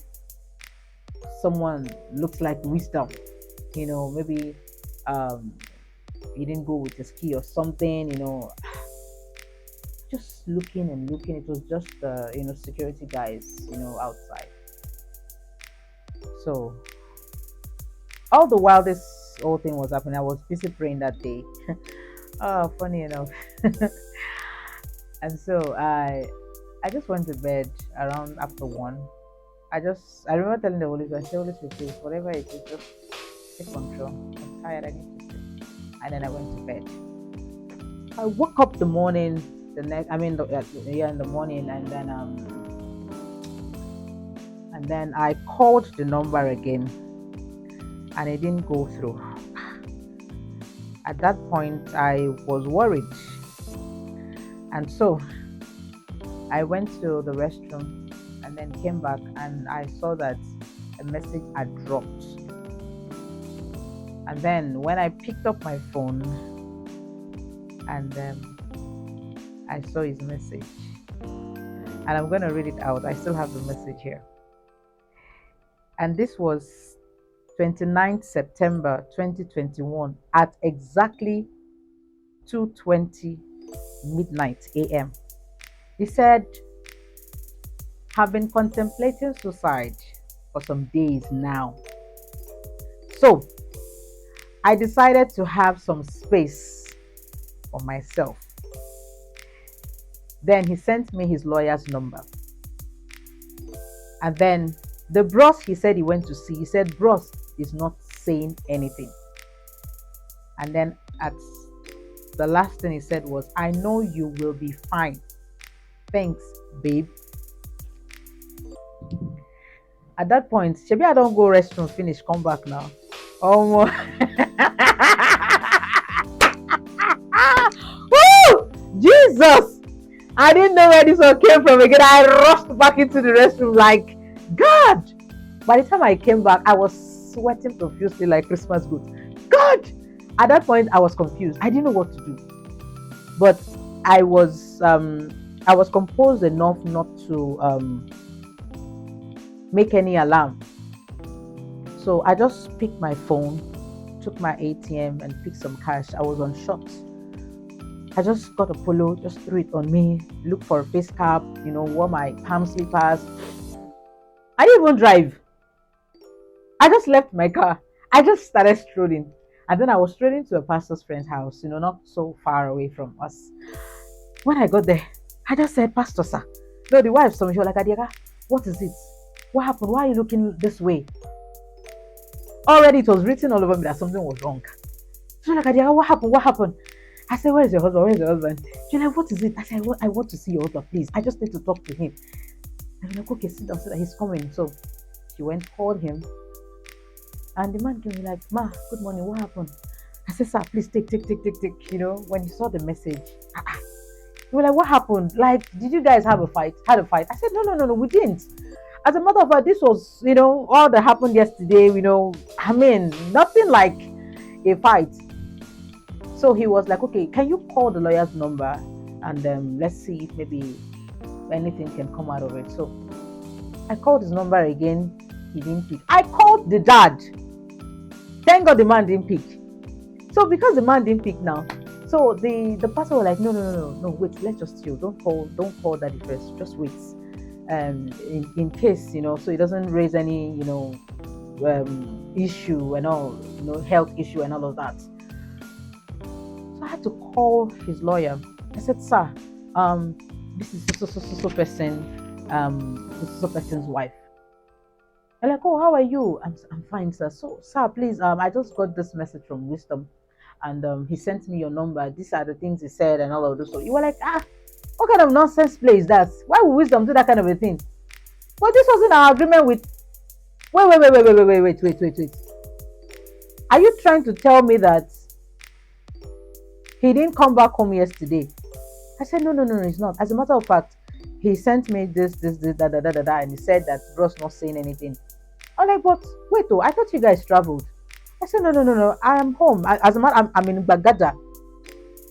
someone looks like Wisdom. Maybe he didn't go with his key or something. Just looking and looking. It was just security guys outside. So all the while this whole thing was happening, I was busy praying that day. Oh, funny enough. And so I just went to bed around after 1. I remember telling the Holy Spirit, I said, Holy Spirit, please, whatever it is, just take control. I'm tired, I need to sleep. And then I went to bed. I woke up the morning, in the morning, and And then I called the number again and it didn't go through. At that point, I was worried. And so I went to the restroom and then came back and I saw that a message had dropped. And then when I picked up my phone and I saw his message, and I'm going to read it out. I still have the message here. And this was 29th September 2021 at exactly 2:20 midnight a.m. He said, "Have been contemplating suicide for some days now. So I decided to have some space for myself." Then he sent me his lawyer's number. And then the bros he said he went to see, he said, "Bros is not saying anything." And then at the last thing he said was, "I know you will be fine. Thanks, babe." At that point, Shebi, I don't go restroom, finish, come back now. Oh, woo! Jesus! I didn't know where this one came from again. I rushed back into the restroom like, God! By the time I came back, I was sweating profusely like Christmas goods. God! At that point, I was confused. I didn't know what to do. But I was composed enough not to make any alarm. So I just picked my phone, took my ATM and picked some cash. I was on short. I just got a polo, just threw it on me, looked for a face cap, wore my palm slippers. I didn't even drive. I just left my car. I just started strolling. And then I was strolling to a pastor's friend's house, not so far away from us. When I got there, I just said, "Pastor, sir." No, the wife saw me. She was like, "Adiaga, what is it? What happened? Why are you looking this way?" Already it was written all over me that something was wrong. She was like, "Adiaga, what happened? What happened?" I said, "Where is your husband? Where is your husband?" She's like, "What is it?" I said, I want to see your husband, please. I just need to talk to him." And I'm like, "Okay, sit down so that he's coming." So she went, called him. And the man came like, "Ma, good morning. What happened?" I said, "Sir, please take. When you saw the message, you were like, what happened? Like, did you guys have a fight? Had a fight?" I said, No, we didn't. As a matter of fact, this was, all that happened yesterday, nothing like a fight. So he was like, "Okay, can you call the lawyer's number and let's see if maybe anything can come out of it." So I called his number again. He didn't pick. I called the dad. Thank God the man didn't pick. So because the man didn't pick now, so the pastor was like, no, wait, let's just chill. Don't call daddy first. Just wait. In case, so it doesn't raise any, issue and all, health issue and all of that. So I had to call his lawyer. I said, "Sir, this is so person, so person's wife." I'm like, "Oh, how are you?" I'm fine, sir. "So, sir, please, I just got this message from Wisdom, and he sent me your number. These are the things he said and all of this." So you were like, what kind of nonsense play is that? Why would Wisdom do that kind of a thing? But this wasn't our agreement with. Wait. Are you trying to tell me that he didn't come back home yesterday? I said, no, it's not. As a matter of fact, he sent me this, and he said that bro's not saying anything. I'm like, but wait, I thought you guys traveled. I said, no, I am home. As a matter, I'm in Bagada.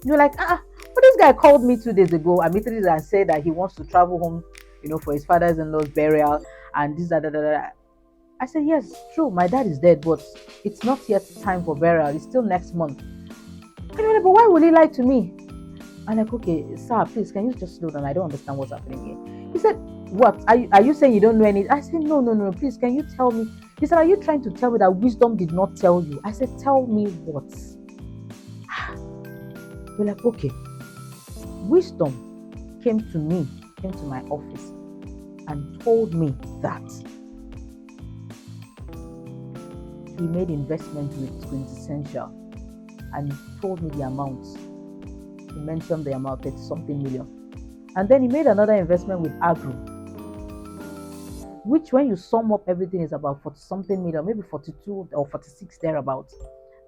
You're like, but this guy called me 2 days ago, admitted it, and said that he wants to travel home, for his father's-in-law's burial and this, I said, yes, true, my dad is dead, but it's not yet time for burial. It's still next month. And you're like, but why would he lie to me? I'm like, okay, sir, please, can you just slow down? I don't understand what's happening here. He said, what? Are you saying you don't know any? I said, no, please, can you tell me? He said, are you trying to tell me that Wisdom did not tell you? I said, tell me what? We're like, okay. Wisdom came to my office and told me that he made investment with Quintessential and he told me the amount. He mentioned the amount, 30 something million. And then he made another investment with Agro. which when you sum up everything is about 40 something million, maybe 42 or 46 thereabouts.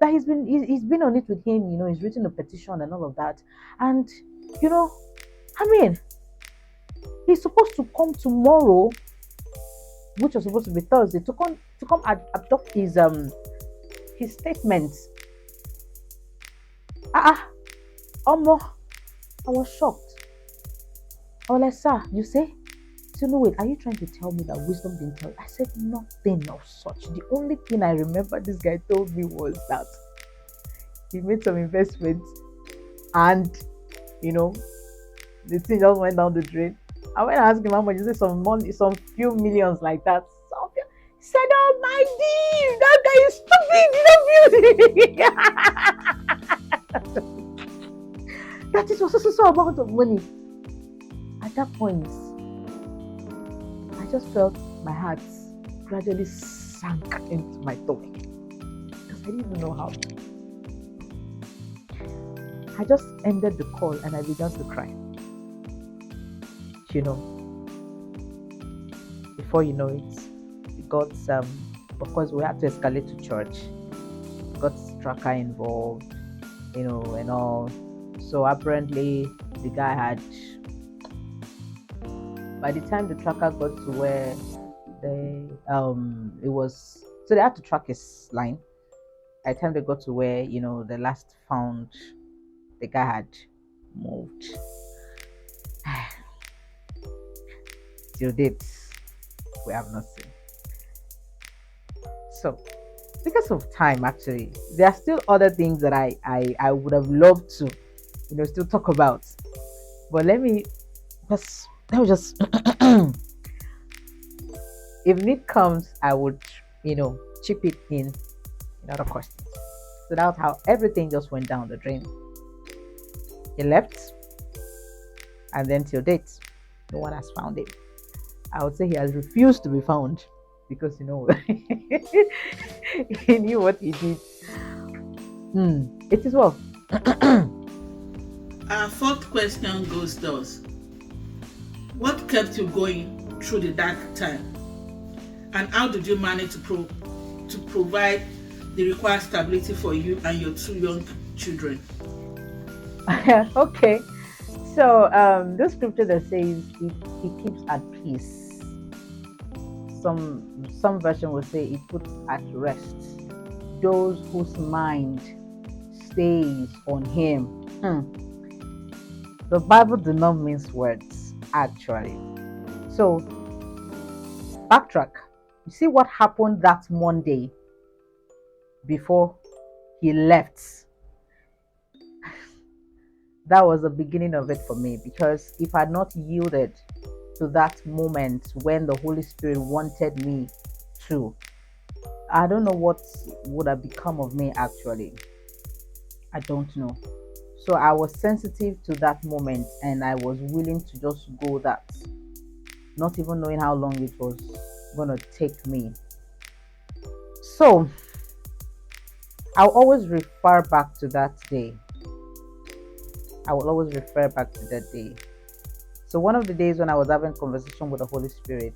That he's been on it with him, he's written a petition and all of that. And you know, I mean, he's supposed to come tomorrow, which was supposed to be Thursday, to come abduct his statements. Almost I was shocked. I was like, sir, you say? So no, wait, are you trying to tell me that wisdom didn't tell you? I said nothing of such. The only thing I remember this guy told me was that he made some investments and the thing just went down the drain. And when I asked him how much, he said some money, some few millions like that. He said, "Oh my dear, that guy is stupid, that it was so amount of money." At that point, I just felt my heart gradually sank into my stomach because I didn't even know how. I just ended the call and I began to cry. Before you know it, we got of course we had to escalate to church. Got tracker involved, and all. So apparently the guy had, by the time the tracker got to where it was, so they had to track his line. By the time they got to where the last found, the guy had moved. Till date, we have not seen. So because of time, actually, there are still other things that I would have loved to still talk about, but let me just if need comes, I would chip it in other questions. So that's how everything just went down the drain. He left, and then till date, no one has found him. I would say he has refused to be found because he knew what he did. It is well. Our fourth question goes thus: what kept you going through the dark time, and how did you manage to provide the required stability for you and your two young children? Okay, so the scripture that says he keeps at peace. Some version will say it puts at rest those whose mind stays on him. The Bible does not mince words, actually. So backtrack. You see what happened that Monday before he left. That was the beginning of it for me, because if I had not yielded to that moment when the Holy Spirit wanted me to, I don't know what would have become of me, actually. I don't know. So I was sensitive to that moment and I was willing to just go that, not even knowing how long it was going to take me. So I'll always refer back to that day. I will always refer back to that day. So one of the days when I was having conversation with the Holy Spirit,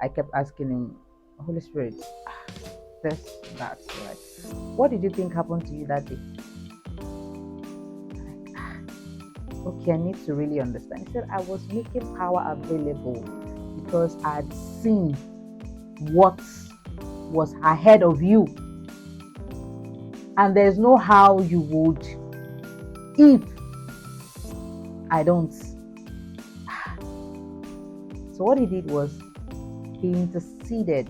I kept asking him, Holy Spirit, this, that, right? What did you think happened to you that day? Okay, I need to really understand. He said, I was making power available because I had seen what was ahead of you. And there's no how you would if I don't. So what he did was he interceded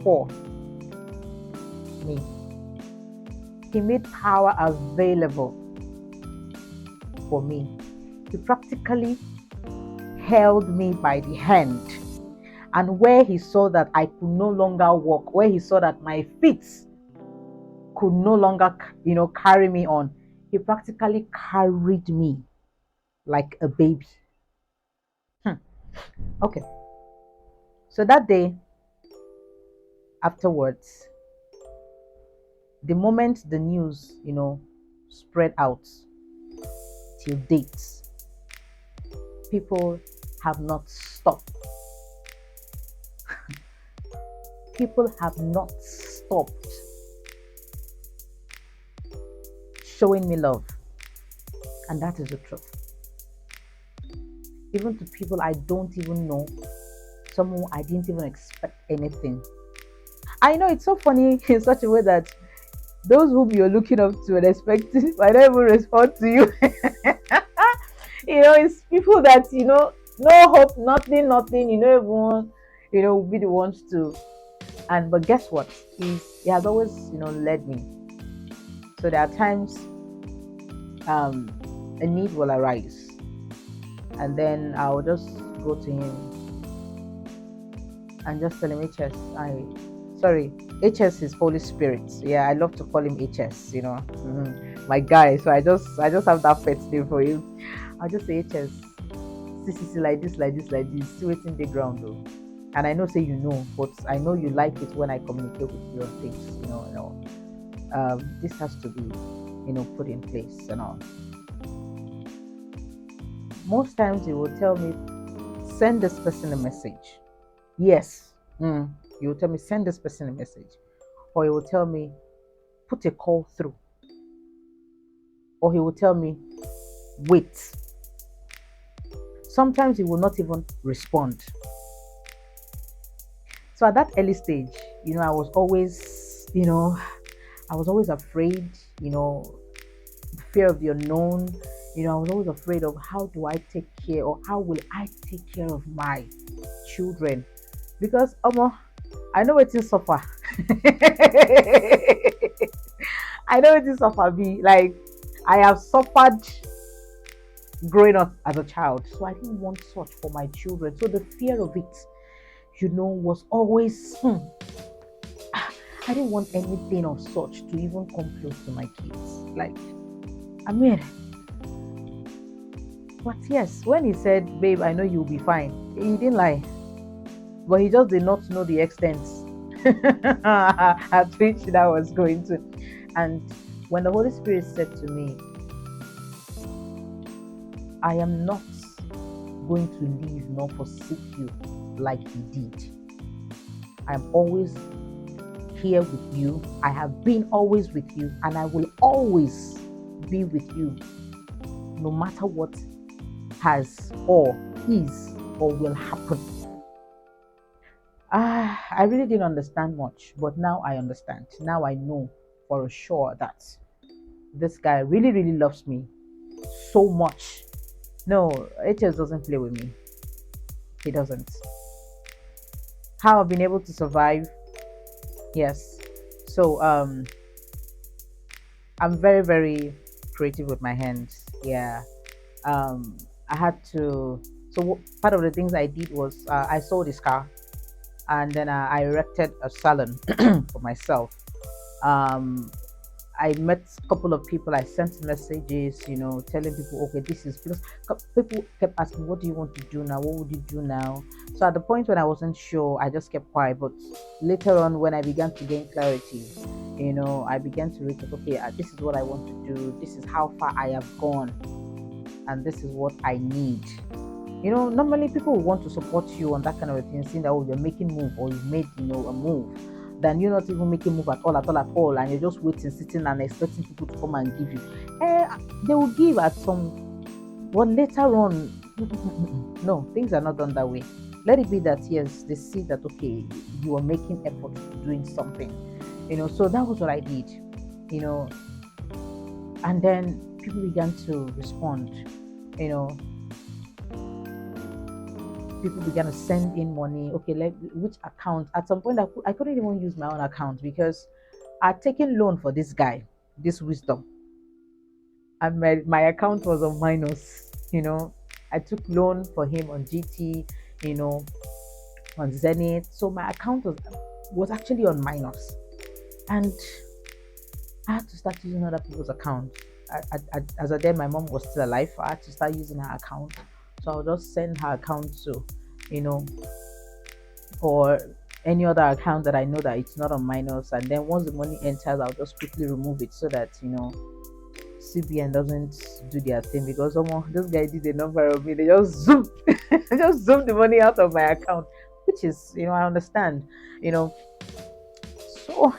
for me. He made power available for me. He practically held me by the hand. And where he saw that I could no longer walk, where he saw that my feet could no longer, carry me on, he practically carried me like a baby. Okay. So that day, afterwards, the moment the news, spread out till date, people have not stopped people have not stopped showing me love. And that is the truth. Even to people I don't even know, someone I didn't even expect anything. I know it's so funny in such a way that those whom you're looking up to and expecting might not even respond to you. It's people that no hope, nothing, nothing. Everyone, will be the ones to. And but guess what? He has always, led me. So there are times, a need will arise, and then I'll just go to him and just tell him, HS, HS is Holy Spirit. Yeah, I love to call him HS. My guy. So I just have that pet name for him. I'll just say, HS, see, like this, still waiting the ground though. And I know, say but I know you like it when I communicate with you on things. This has to be, put in place and all. Most times he will tell me, send this person a message. Yes. He will tell me, send this person a message. Or he will tell me, put a call through. Or he will tell me, wait. Sometimes he will not even respond. So at that early stage, I was always, afraid, fear of the unknown. I was always afraid of how do I take care, or how will I take care of my children? Because I know it is suffer. I know it is suffer be. Like, I have suffered growing up as a child, so I didn't want such for my children. So the fear of it, was always I didn't want anything of such to even come close to my kids. Like, but yes, when he said, babe, I know you'll be fine, he didn't lie. But he just did not know the extent at which that was going to. And when the Holy Spirit said to me, I am not going to leave nor forsake you like he did. I am always here with you. I have been always with you, and I will always be with you, no matter what has or is or will happen. I really didn't understand much, but now I understand. Now I know for sure that this guy really, really loves me so much. No, HS doesn't play with me. He doesn't. How I've been able to survive? Yes. So I'm very, very creative with my hands. Yeah. I had to. So part of the things I did was I sold this car, and then I erected a salon for myself. I met a couple of people. I sent messages, telling people, okay, this is, because people kept asking, what do you want to do now? What would you do now? So at the point when I wasn't sure, I just kept quiet. But later on, when I began to gain clarity, I began to reach, okay, this is what I want to do. This is how far I have gone, and this is what I need. Normally people will want to support you on that kind of a thing, seeing that, oh, you're making move, or you've made, a move, than you're not even making move at all, and you're just waiting, sitting, and expecting people to come and give you. They will give at some, but later on, no, things are not done that way. Let it be that, yes, they see that, okay, you are making effort doing something, so that was what I did, and then people began to respond, people began to send in money. Okay, which account? At some point, I couldn't even use my own account because I'd taken loan for this guy, this wisdom, and my account was on minus. I took loan for him on GT, on Zenith, so my account was actually on minus, and I had to start using other people's account. As a day, my mom was still alive. I had to start using her account. So I'll just send her account to, or any other account that I know that it's not on minus. And then once the money enters, I'll just quickly remove it so that, CBN doesn't do their thing, because this guy did a number of me. They just zoomed, just zoomed the money out of my account. which is, I understand, you know. So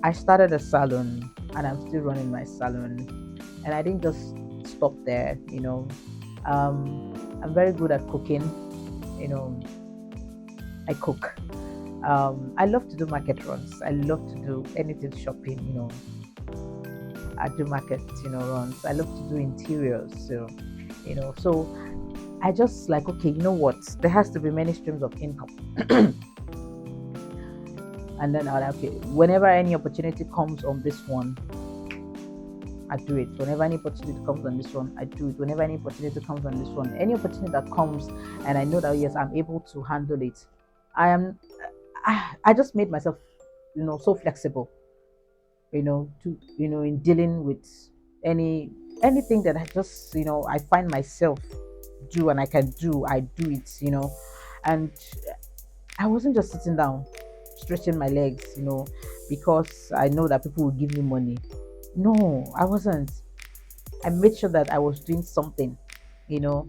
I started a salon, and I'm still running my salon, and I didn't just stop there, I'm very good at cooking, you know. I cook. I love to do market runs. I love to do anything shopping, I do market, runs. I love to do interiors. So I just like, okay, you know what? There has to be many streams of income. And then I'll okay, whenever any opportunity comes on this one, I do it. Whenever any opportunity comes on this one, I do it. Whenever any opportunity comes on this one, any opportunity that comes, and I know that yes, I'm able to handle it. I am. I just made myself, so flexible, to in dealing with any anything that I just I find myself do and I can do. I do it, and I wasn't just sitting down, stretching my legs, because I know that people will give me money. No, I wasn't. I made sure that I was doing something, you know.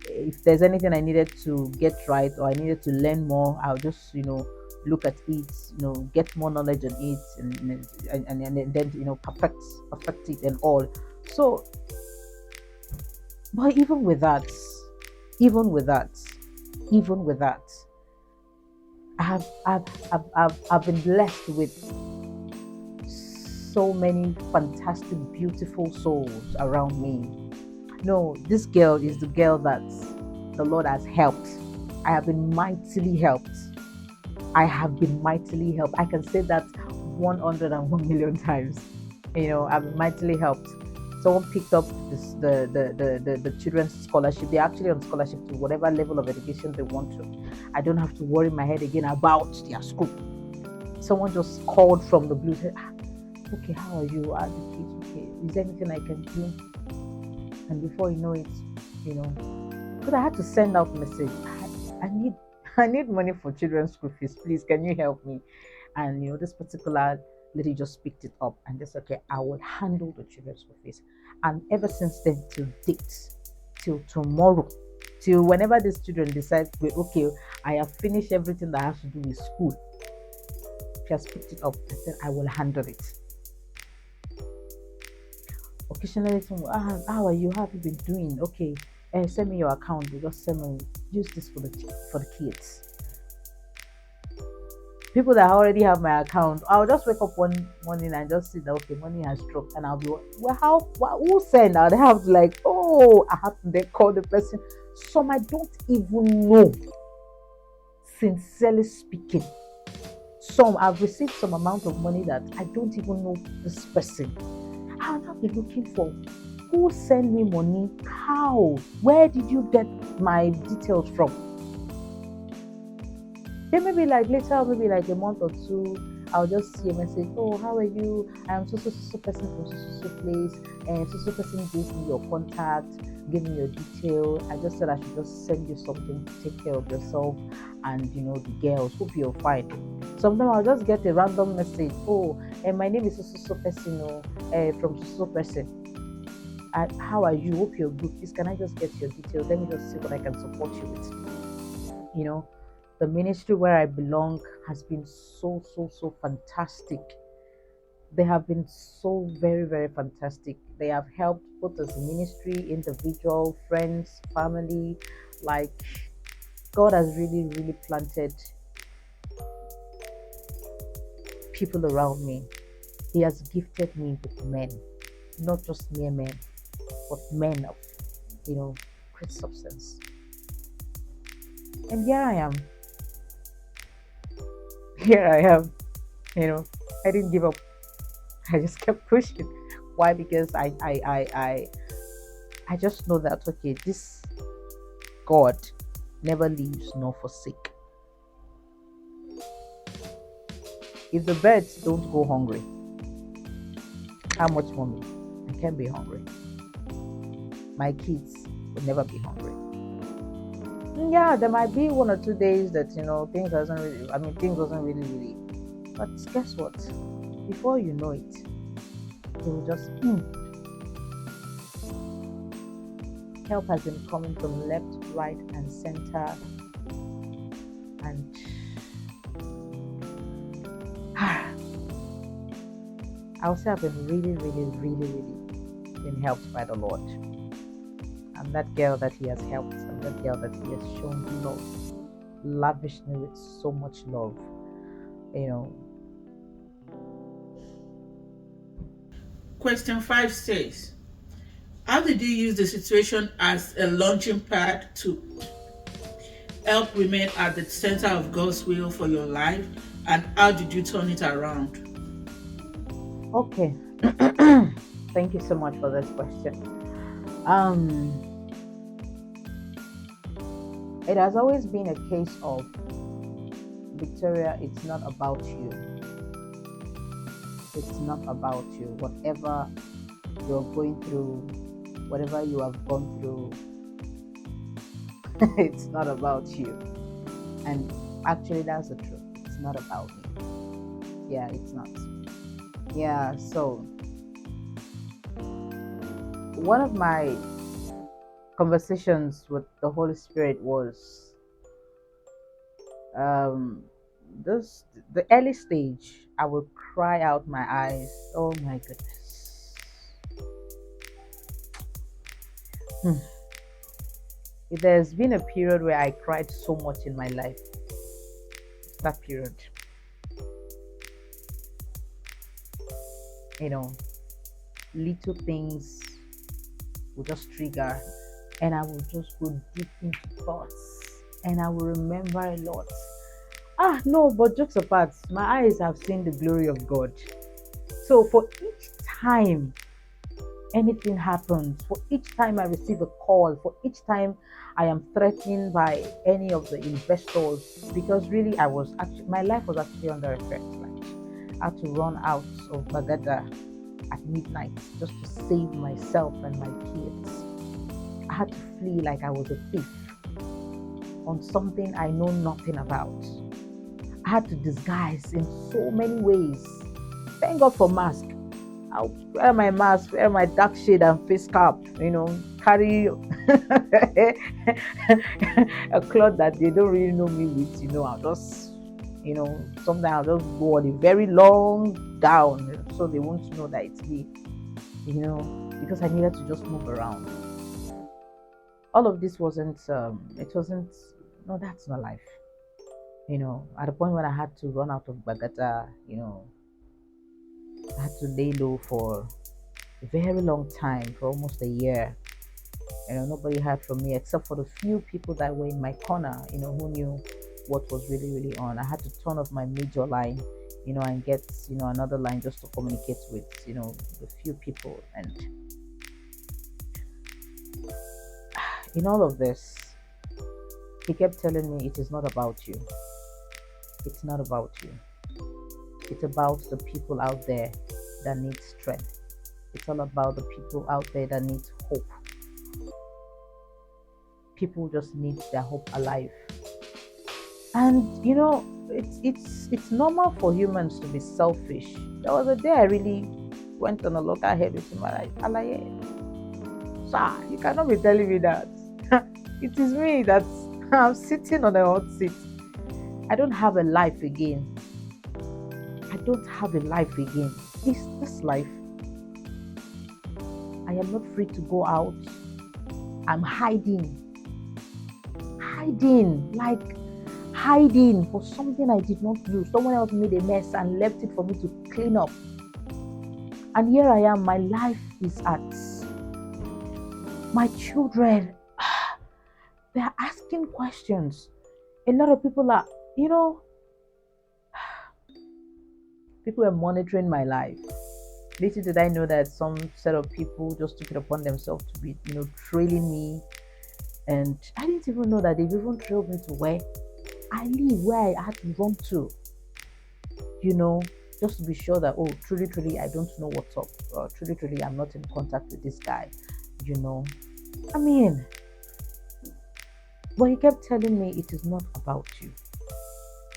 If there's anything I needed to get right or I needed to learn more, I'll just, look at it, get more knowledge on it, and then, perfect it and all. So, but even with that, even with that, I've been blessed with so many fantastic, beautiful souls around me. No, this girl is the girl that the Lord has helped. I have been mightily helped. I have been mightily helped. I can say that 101 million times. I've been mightily helped. Someone picked up the children's scholarship. They're actually on scholarship to whatever level of education they want to. I don't have to worry my head again about their school. Someone just called from the blue, said, okay, how are you? Are the kids okay? Is there anything I can do? And before you know it, because I had to send out message. I need money for children's school fees. Please, can you help me? And this particular lady just picked it up and just okay, I will handle the children's school fees. And ever since then till date, till tomorrow, till whenever these children decide, okay, I have finished everything that has to do with school, she has picked it up and said, I will handle it. Occasionally, someone, how are you? How have you been doing? Okay, send me your account. You just send me, use this for the kids. People that already have my account, I'll just wake up one morning and just see that okay, money has dropped, and I'll be well, who send? I'll have to like, oh, I have to then call the person. Some I don't even know. Sincerely speaking, some I've received some amount of money that I don't even know this person. I'll not be looking for who sent me money, how, where did you get my details from? Then maybe like later, maybe like a month or two, I'll just see a message. Oh, how are you? I am so person from so place, and so person gives me your contact, give me your detail. I just said I should just send you something to take care of yourself and the girls. Hope you're fine. Sometimes I'll just get a random message. Oh, and my name is so person, from so person. How are you? Hope you're good. Please, can I just get your details? Let me just see what I can support you with. The ministry where I belong has been so fantastic. They have been so very, very fantastic. They have helped both as ministry, individual, friends, family. Like, God has really, really planted people around me. He has gifted me with men, not just mere men, but men of, great substance. And here I am. Here I am. I didn't give up. I just kept pushing. Why? Because I just know that okay, this God never leaves nor forsake. If the birds don't go hungry, how much more me? I can't be hungry. My kids will never be hungry. Yeah, there might be 1 or 2 days that things wasn't really. But guess what? Before you know it, they will just help has been coming from left, right, and center. And I would say I've been really, really, really, really been helped by the Lord. I'm that girl that He has helped. I'm that girl that He has shown love, lavished me with so much love. You know, Question 5 says, how did you use the situation as a launching pad to help remain at the center of God's will for your life? And how did you turn it around? okay. Thank you so much for this question. It has always been a case of, Victoria, it's not about you. It's not about you. Whatever you're going through, whatever you have gone through, it's not about you. And actually, that's the truth. It's not about me. Yeah, it's not. Yeah, so one of my conversations with the Holy Spirit was um this the early stage. I would cry out my eyes. Oh my goodness. Hmm. If there's been a period where I cried so much in my life, it's that period. You know, little things will just trigger, and I will just go deep into thoughts, and I will remember a lot. No, but jokes apart, my eyes have seen the glory of God. So for each time anything happens, for each time I receive a call, for each time I am threatened by any of the investors, because really my life was actually under threat. Like, I had to run out of Bagada at midnight just to save myself and my kids. I had to flee like I was a thief on something I know nothing about. I had to disguise in so many ways. Thank God for mask. I'll wear my mask, wear my dark shade and face cap, carry a cloth that they don't really know me with, I'll just, sometimes I'll just go on a very long gown so they won't know that it's me, because I needed to just move around. All of this no, that's not life. At the point when I had to run out of Bagata, I had to lay low for a very long time, for almost a year. Nobody heard from me except for the few people that were in my corner, who knew what was really, really on. I had to turn off my major line, and get, another line just to communicate with, the few people. And in all of this, he kept telling me, it is not about you. It's not about you. It's about the people out there that need strength. It's all about the people out there that need hope. People just need their hope alive. And it's normal for humans to be selfish. There was a day I really went on a loggerhead with him. Sir, you cannot be telling me that. It is me that I'm sitting on a hot seat. I don't have a life again. I don't have a life again. Is this life? I am not free to go out. I'm hiding for something I did not do. Someone else made a mess and left it for me to clean up. And here I am. My life is at. My children, they are asking questions. A lot of people are, people are monitoring my life. Little did I know that some set of people just took it upon themselves to be, trailing me. And I didn't even know that they've even trailed me to where I live, where I had to run to, just to be sure that, truly, truly, I don't know what's up. Truly, truly, I'm not in contact with this guy, But he kept telling me it is not about you.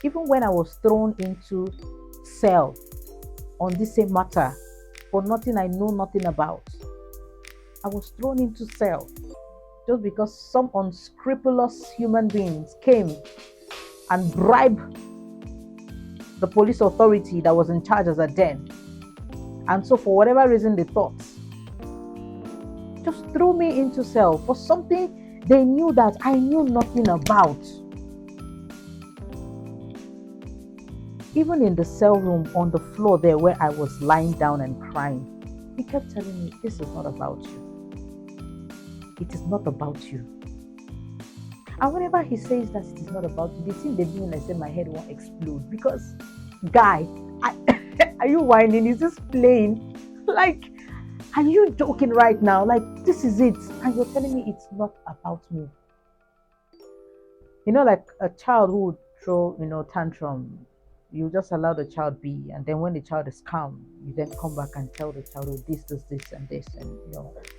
Even when I was thrown into cell on this same matter for nothing I know nothing about, I was thrown into cell just because some unscrupulous human beings came and bribe the police authority that was in charge as a den. And so for whatever reason they thought, just threw me into cell for something they knew that I knew nothing about. Even in the cell room on the floor there where I was lying down and crying, he kept telling me, this is not about you. It is not about you. And whenever he says that it is not about you, the thing they do when I say my head won't explode. Because, guy, are you whining? Is this playing? Like, are you joking right now? Like, this is it. And you're telling me it's not about me. You know, like a child who would throw, tantrum. You just allow the child be. And then when the child is calm, you then come back and tell the child, oh, this, and this. And,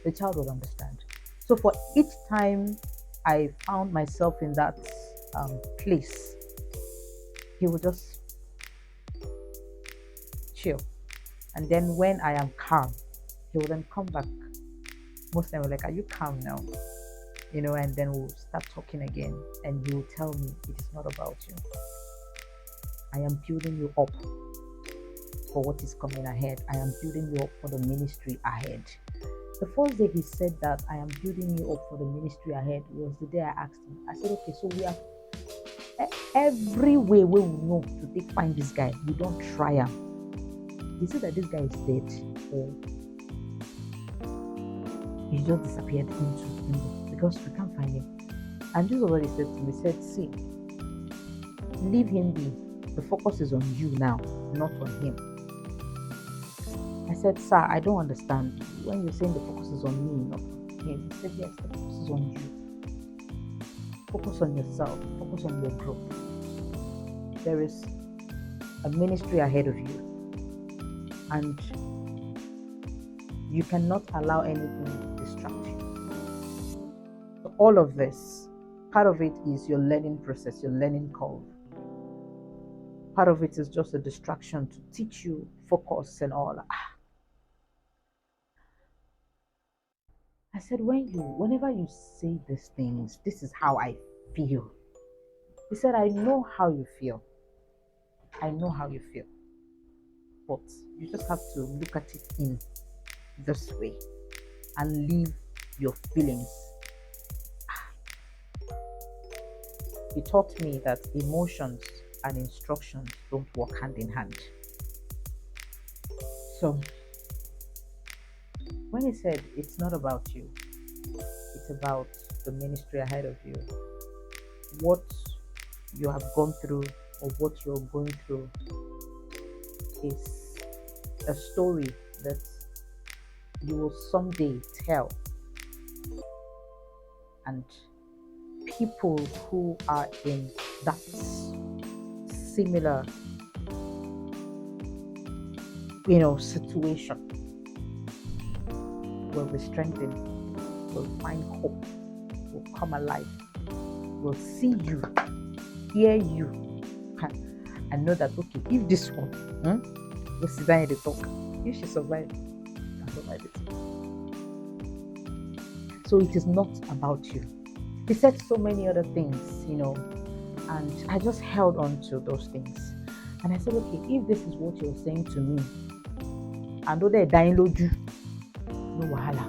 the child will understand. So for each time I found myself in that place, he would just chill. And then when I am calm, he will then come back. Most times we're like, are you calm now? And then we'll start talking again. And he will tell me, it is not about you. I am building you up for what is coming ahead. I am building you up for the ministry ahead. The first day he said that I am building you up for the ministry ahead was the day I asked him. I said, okay, so we have every way we will know to find this guy. We don't try him. Is it that this guy is dead or he just disappeared into limbo? Because we can't find him. And Jesus already said to me, said, see, leave him be. The focus is on you now, not on him. I said, sir, I don't understand. When you're saying the focus is on me, not on him. He said, yes, the focus is on you. Focus on yourself. Focus on your growth. There is a ministry ahead of you. And you cannot allow anything to distract you. So all of this, part of it is your learning process, your learning curve. Part of it is just a distraction to teach you focus and all. I said, whenever you say these things, this is how I feel. He said, I know how you feel. I know how you feel. But you just have to look at it in this way and leave your feelings. He taught me that emotions and instructions don't work hand in hand. So when he said it's not about you, it's about the ministry ahead of you, what you have gone through or what you're going through is a story that you will someday tell. And people who are in that similar situation will be strengthened, will find hope, will come alive, will see you, hear you, and know that, okay, if this one will sit down and talk, if she survived, I can survive it. So it is not about you. He said so many other things, and I just held on to those things. And I said, okay, if this is what you're saying to me, and though they download you, no wahala.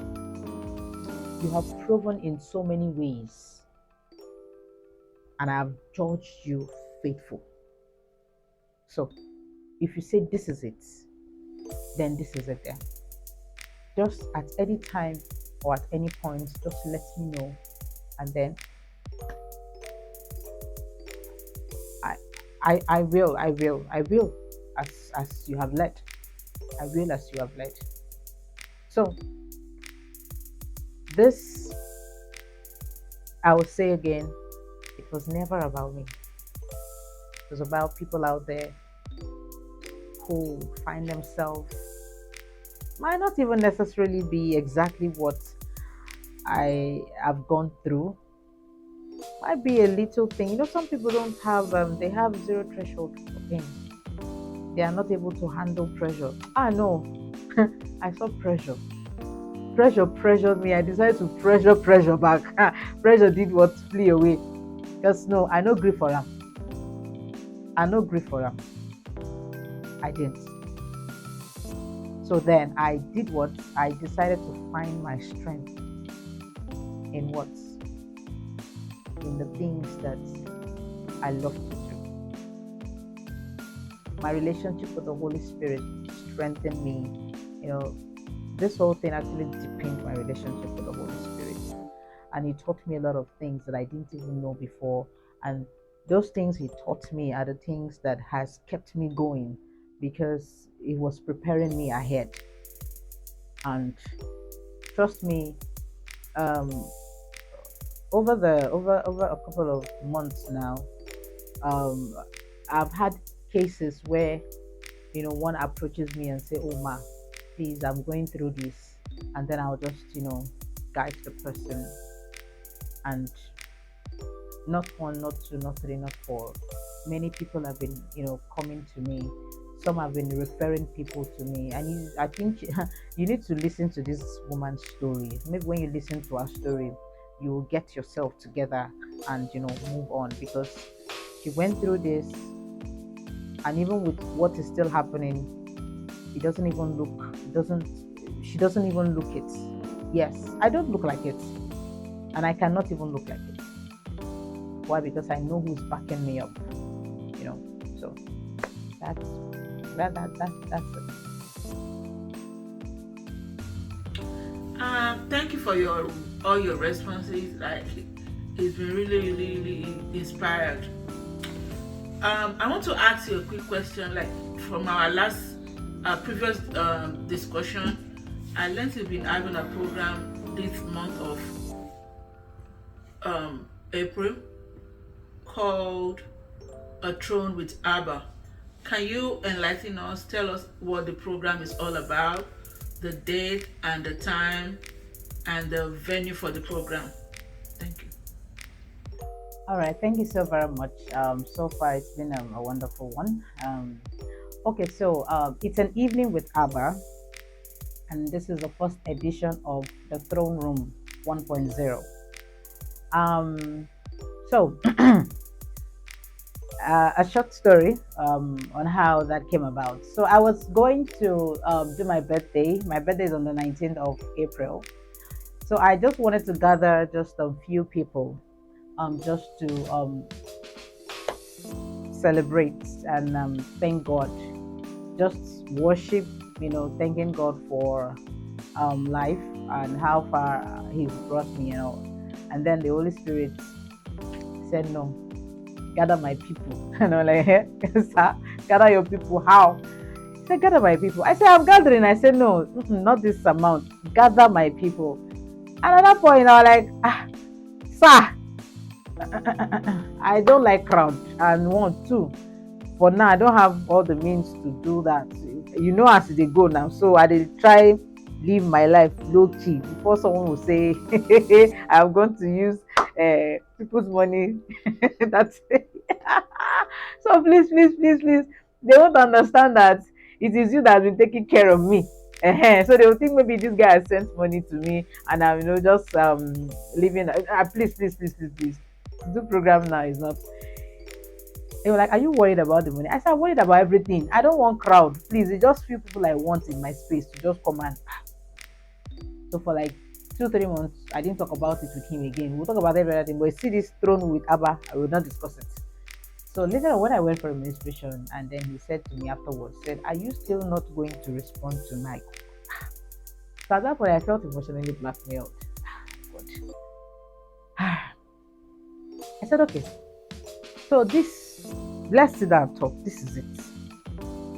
You have proven in so many ways, and I have judged you faithful. So, if you say this is it, then this is it then. Just at any time or at any point, just let me know, and then I will, as you have led. I will as you have led. So, this, I will say again, it was never about me. It was about people out there who find themselves, might not even necessarily be exactly what I have gone through. Might be a little thing. Some people don't have, they have zero threshold for pain. They are not able to handle pressure. No, I saw pressure. Pressure pressured me. I decided to pressure back. Pressure did what? Flee away. Because no, I no grief for them. I no grief for them. I didn't. So then I did what? I decided to find my strength in what? In the things that I love to do. My relationship with the Holy Spirit strengthened me. You know, this whole thing actually deepened my relationship with the Holy Spirit. And He taught me a lot of things that I didn't even know before. And those things He taught me are the things that has kept me going, because He was preparing me ahead. And trust me, um, over a couple of months now, um, I've had cases where one approaches me and say, "Oh ma, please, I'm going through this," and then I'll just guide the person, and not one, not two, not three, not four. Many people have been coming to me. Some have been referring people to me, and I think you need to listen to this woman's story. Maybe when you listen to her story, you will get yourself together and move on, because she went through this, and even with what is still happening, it doesn't even look. It doesn't. She doesn't even look it. Yes, I don't look like it, and I cannot even look like it. Why? Because I know who's backing me up. So that's that's it. Thank you for all your responses. Like, it's been really, really, really inspired. I want to ask you a quick question. Like, from our previous discussion, I learned you've been having a program this month of April called A Throne with Abba. Can you enlighten us, tell us what the program is all about, the date and the time, and the venue for the program? Thank you. all right. Thank you so very much. So far it's been a wonderful one. Okay, so it's an evening with Abba, and this is the first edition of the Throne Room 1.0. So a short story on how that came about. So I was going to do my birthday. My birthday is on the 19th of April. So I just wanted to gather just a few people just to celebrate and thank God. Just worship, thanking God for life and how far He's brought me, And then the Holy Spirit said, "No, gather my people." And I'm like, "Sir, gather your people, how?" He said, "Gather my people." I said, "I'm gathering." I said, "No, not this amount. Gather my people." And at that point, I was like, "Sir, I don't like crowd, and one, two. For now, I don't have all the means to do that. As they go now. So I did try live my life low key before someone will say I'm going to use people's money." That's it. So please, please, please, please, they won't understand that it is you that has been taking care of me. So they will think maybe this guy has sent money to me, and I'm just living. Please, please, please, please, please. To do program now is not. They were like, "Are you worried about the money?" I said, "I'm worried about everything. I don't want crowd. Please, it's just few people I want in my space to just come and." So for like 2 3 months, I didn't talk about it with him again. We'll talk about everything, but see this throne with Abba, I will not discuss it. So later on, when I went for administration, and then he said to me afterwards, said, "Are you still not going to respond to my?" So at that point, I felt emotionally blackmailed. God. I said, "Okay, so let's sit down and talk. This is it.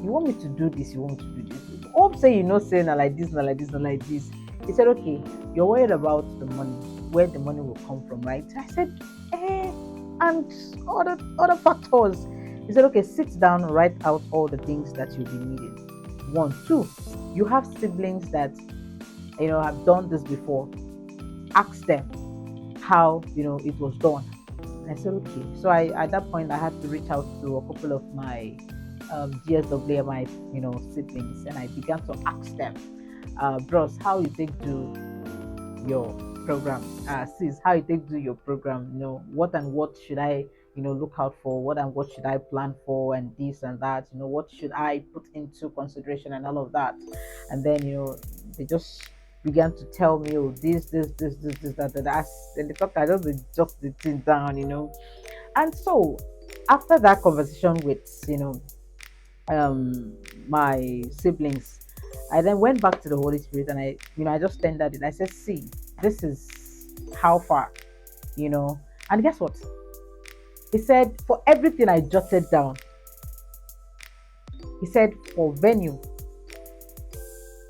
You want me to do this? You want me to do this? Hope say say na like this, na like this, na like this." He said, "Okay, you're worried about the money, where the money will come from, right?" I said, and other factors." He said, "Okay, sit down, write out all the things that you'll be needing. One, two, you have siblings that have done this before. Ask them how it was done." I said, "Okay." So at that point I had to reach out to a couple of my GSWMI siblings, and I began to ask them, "Bros, how you take do your program? Sis, how you take do your program? What and what should I look out for, what should I plan for, and this and that, what should I put into consideration and all of that. And then they just began to tell me, oh, this, that. Then they talk, I just dey jot the thing down, And so after that conversation with um my siblings, I then went back to the Holy Spirit, and I just tendered it. I said, see, this is how far, you know. And guess what? He said, for everything I jotted down, he said for venue,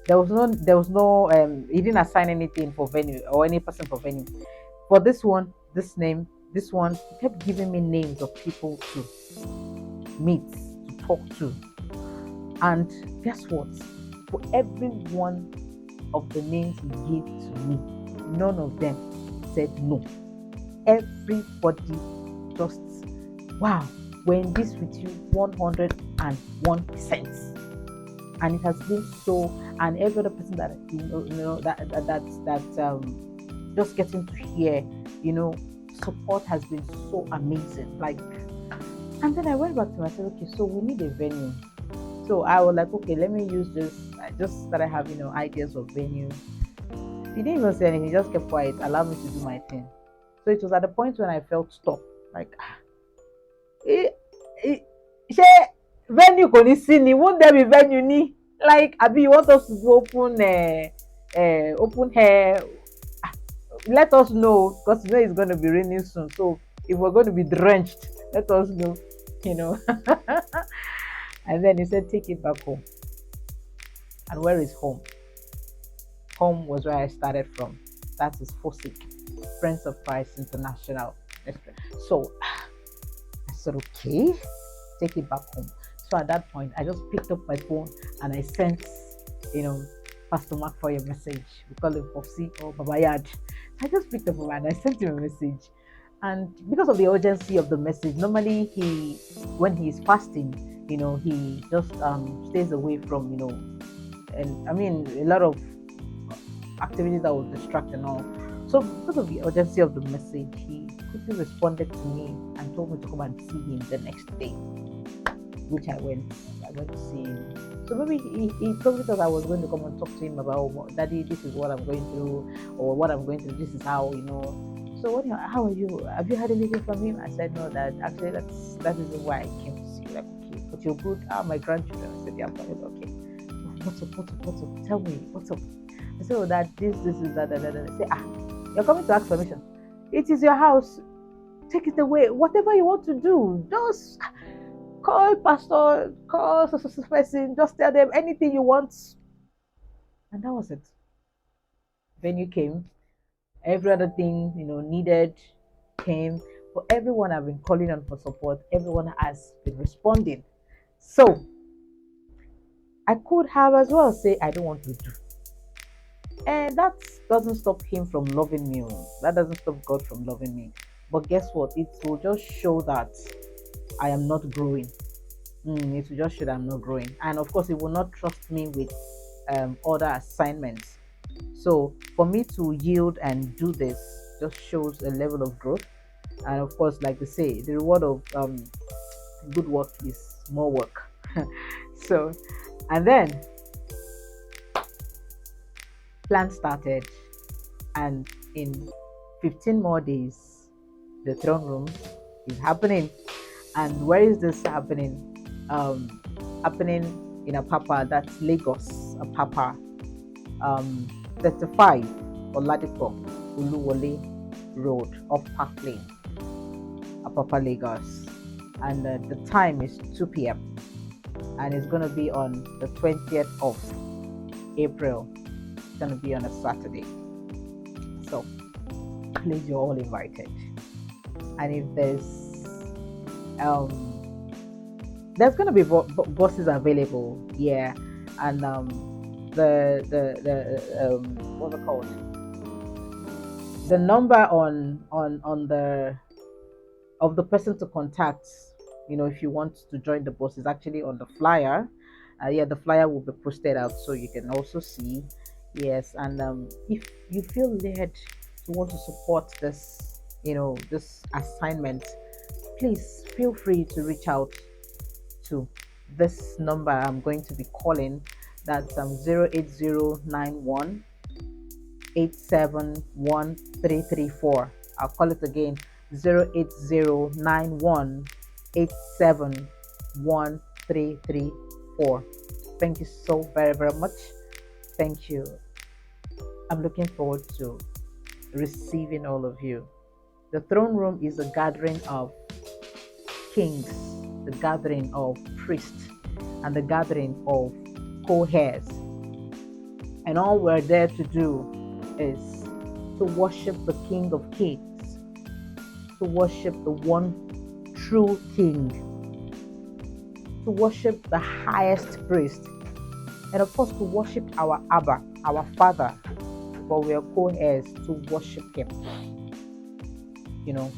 he didn't assign anything for venue or any person for venue. For this one, this name, this one, he kept giving me names of people to meet, to talk to. And guess what? For every one of the names he gave to me, none of them said no. Everybody just, wow, we're in this with you 101%. And it has been so, and every other person that just getting to hear, support has been so amazing. Like, and then I went back to myself, okay, so we need a venue. So I was like, okay, let me use this. I just started having ideas of venue. He didn't even say anything, he just kept quiet, allowed me to do my thing. So it was at the point when I felt stuck, like, ṣé venue kò ní sí ni, won't there be venue ni? Like, abi you want us to go open hair? Let us know, because it's going to be raining soon. So if we're going to be drenched, let us know, And then he said, take it back home. And where is home? Home was where I started from. That is FOSIC, Friends of Christ International. So I said, okay, take it back home. So at that point, I just picked up my phone and I sent, Pastor Mark for a message. We call him Popsi or Babayad. I just picked up my phone and I sent him a message. And because of the urgency of the message, normally when he's fasting, he just stays away from, and I mean, a lot of activities that will distract and all. So because of the urgency of the message, he quickly responded to me and told me to come and see him the next day, which I went to see him. So maybe he probably thought I was going to come and talk to him about, Daddy, this is what I'm going through, or what I'm going through, this is how, So how are you? Have you had anything from him? I said, no, Dad, actually that is why I came to see you. Like, okay, but you're good. My grandchildren. I said, yeah, I'm fine. Okay. What's up? Tell me, what's up? I said, oh, Dad, this is that. I say, you're coming to ask permission. It is your house. Take it away. Whatever you want to do, just call pastor, call person, just tell them anything you want. And that was it. Venue came. Every other thing, needed came. For everyone I've been calling on for support, everyone has been responding. So I could have as well say, I don't want to do. And that doesn't stop him from loving me. That doesn't stop God from loving me. But guess what? It will just show that I am not growing. It will just show that I'm not growing. And of course, it will not trust me with other assignments. So for me to yield and do this just shows a level of growth. And of course, like they say, the reward of good work is more work. So, and then plan started, and in 15 more days, the throne room is happening. And where is this happening? Happening in Apapa, that's Lagos, Apapa. 35 Oladipo Uluwole Road off Park Lane, Apapa, Lagos. And the time is 2 p.m. and it's going to be on the 20th of April. It's going to be on a Saturday. So please, you're all invited. And if there's going to be buses available, yeah. And the what's it called? The number on the of the person to contact, if you want to join the bus, is actually on the flyer. The flyer will be posted out so you can also see. Yes, and if you feel led to want to support this, this assignment, please feel free to reach out to this number I'm going to be calling. That's 08091 871 I'll call it again, 08091 871 Thank you so very, very much. Thank you. I'm looking forward to receiving all of you. The throne room is a gathering of kings, the gathering of priests, and the gathering of co-heirs. And all we're there to do is to worship the King of Kings, to worship the one true King, to worship the highest priest, and of course to worship our Abba, our Father, for we are co-heirs to worship Him.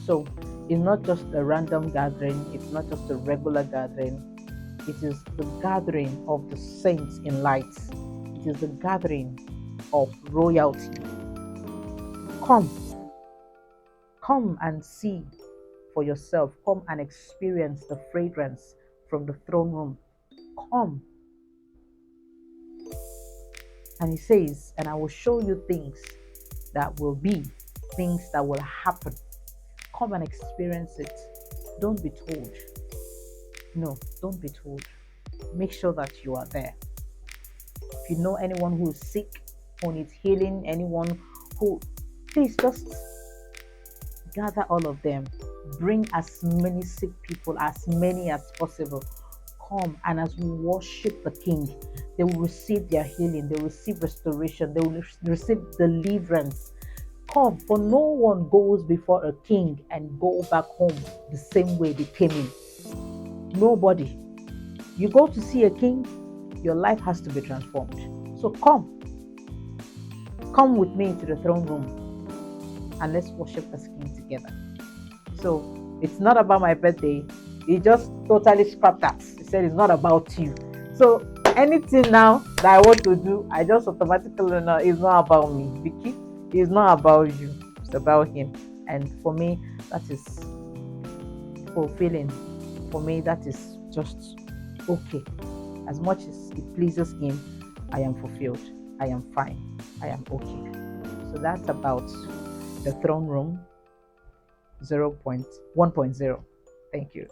So it's not just a random gathering, it's not just a regular gathering, it is the gathering of the saints in light, it is the gathering of royalty. Come and see for yourself, come and experience the fragrance from the throne room. Come. And He says, and I will show you things that will be, things that will happen. Come and experience it. Don't be told. No, don't be told. Make sure that you are there. If you know anyone who is sick, who needs healing, anyone who, please just gather all of them. Bring as many sick people, as many as possible. Come, and as we worship the King, they will receive their healing, they will receive restoration, they will receive deliverance. Come, for no one goes before a king and go back home the same way they came in. Nobody. You go to see a king, your life has to be transformed. So come with me to the throne room and let's worship this King together. So it's not about my birthday. He just totally scrapped that. He said it's not about you. So anything now that I want to do, I just automatically know it's not about me. Vicky, it's not about you. It's about Him. And for me, that is fulfilling. For me, that is just okay. As much as it pleases Him, I am fulfilled. I am fine. I am okay. So that's about the throne room 1.0. Thank you.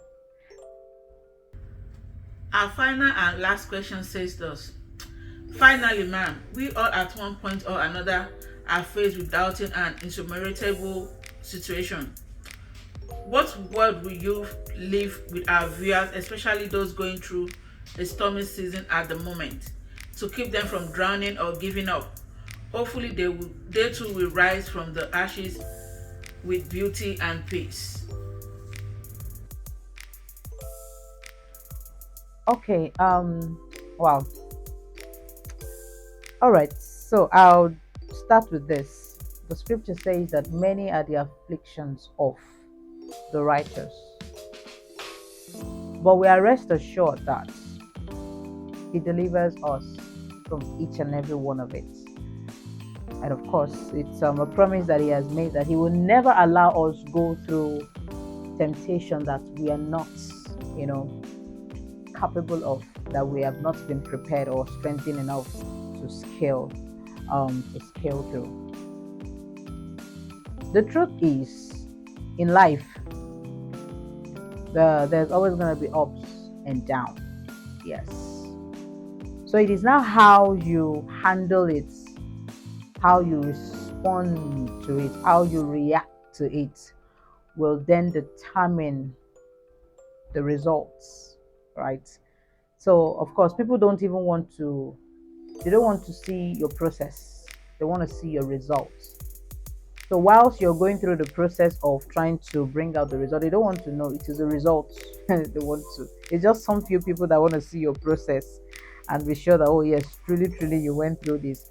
Our final and last question says thus. Finally, man, we all at one point or another are faced with doubting and insurmountable situation. What word will you leave with our viewers, especially those going through a stormy season at the moment, to keep them from drowning or giving up? Hopefully they too will rise from the ashes with beauty and peace. Okay, wow. All right, so I'll start with this. The scripture says that many are the afflictions of the righteous, but we are rest assured that He delivers us from each and every one of it. And of course, it's a promise that He has made that He will never allow us go through temptation that we are not, capable of, that we have not been prepared or strengthened enough to scale through. The truth is, in life, there's always going to be ups and downs. Yes. So it is now how you handle it, how you respond to it, how you react to it will then determine the results, right? So of course, people don't want to see your process. They want to see your results. So whilst you're going through the process of trying to bring out the result, they don't want to know it is a result. They want to. It's just some few people that want to see your process and be sure that, oh yes, truly, truly you went through this.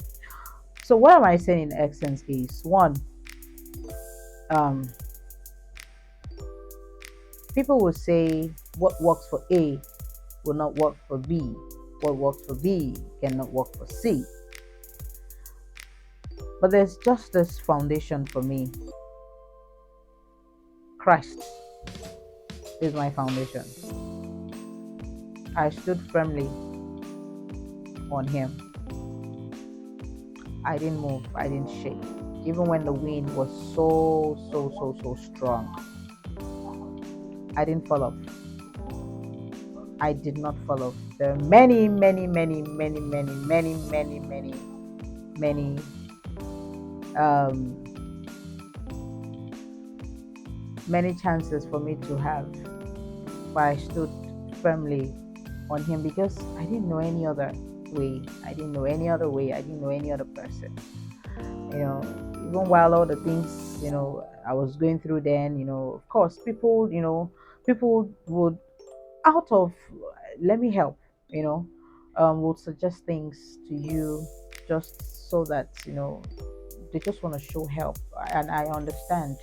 So what am I saying in essence is, one, people will say what works for A will not work for B. What works for B cannot work for C. But there's just this foundation for me. Christ. is my foundation. I stood firmly on him. I didn't move, I didn't shake. Even when the wind was so strong, I didn't fall off. I did not fall off. There are many um many chances for me to have, but I stood firmly on him because I didn't know any other way. I didn't know any other way. I didn't know any other person. You know, even while all the things, I was going through then, of course, people would, out of, let me help, you know, would suggest things to you just so that, they just want to show help. And I understand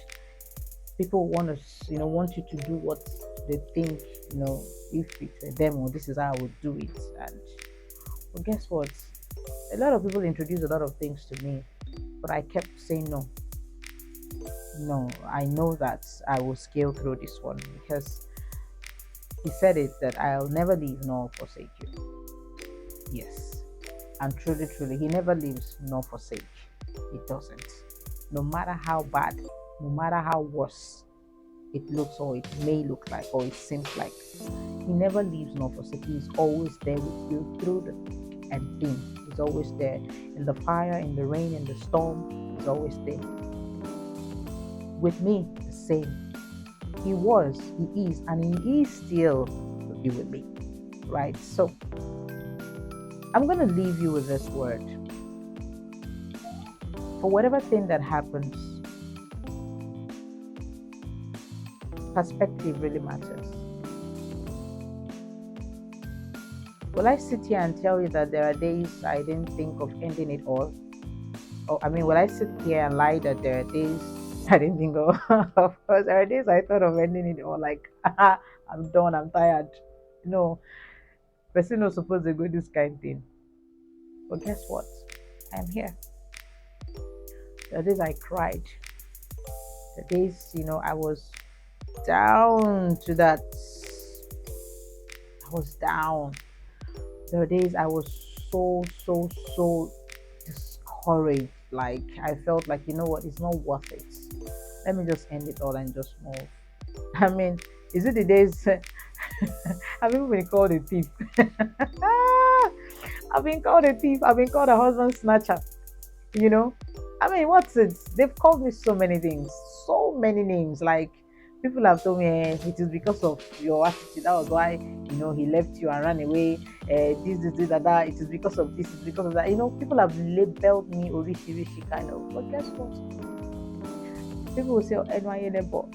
people want to, want you to do what they think, if it's a demo, this is how I would do it. And well, guess what? A lot of people introduce a lot of things to me, but I kept saying no. No, I know that I will scale through this one because he said it that I'll never leave nor forsake you. Yes. And truly, he never leaves nor forsake. He doesn't. No matter how bad, no matter how worse it looks or it may look like or it seems like, he never leaves nor forsake. He's always there with you through the thick and thin. He's always there in the fire, in the rain, in the storm. He's always there. With me, the same. He was, he is, and he is still will be with me. Right? So I'm going to leave you with this word. For whatever thing that happens, perspective really matters. Will I sit here and tell you that there are days I didn't think of ending it all? Will I sit here and lie that there are days I didn't think of? Of course, there are days I thought of ending it all, like, I'm done, I'm tired. No, person not supposed to go this kind of thing. But guess what? I'm here. The days I cried, the days, I was down to that. I was down. There were days I was so discouraged. Like, I felt like, you know what, it's not worth it. Let me just end it all and just move. I mean, is it the days I've even been called a thief? I've been called a thief. I've been called a husband snatcher. What's it? They've called me so many things, so many names. Like, people have told me, it is because of your attitude. That was why, he left you and ran away. This, that. It is because of this, it's because of that. People have labeled me Orishi kind of. But guess what? People will say, oh, but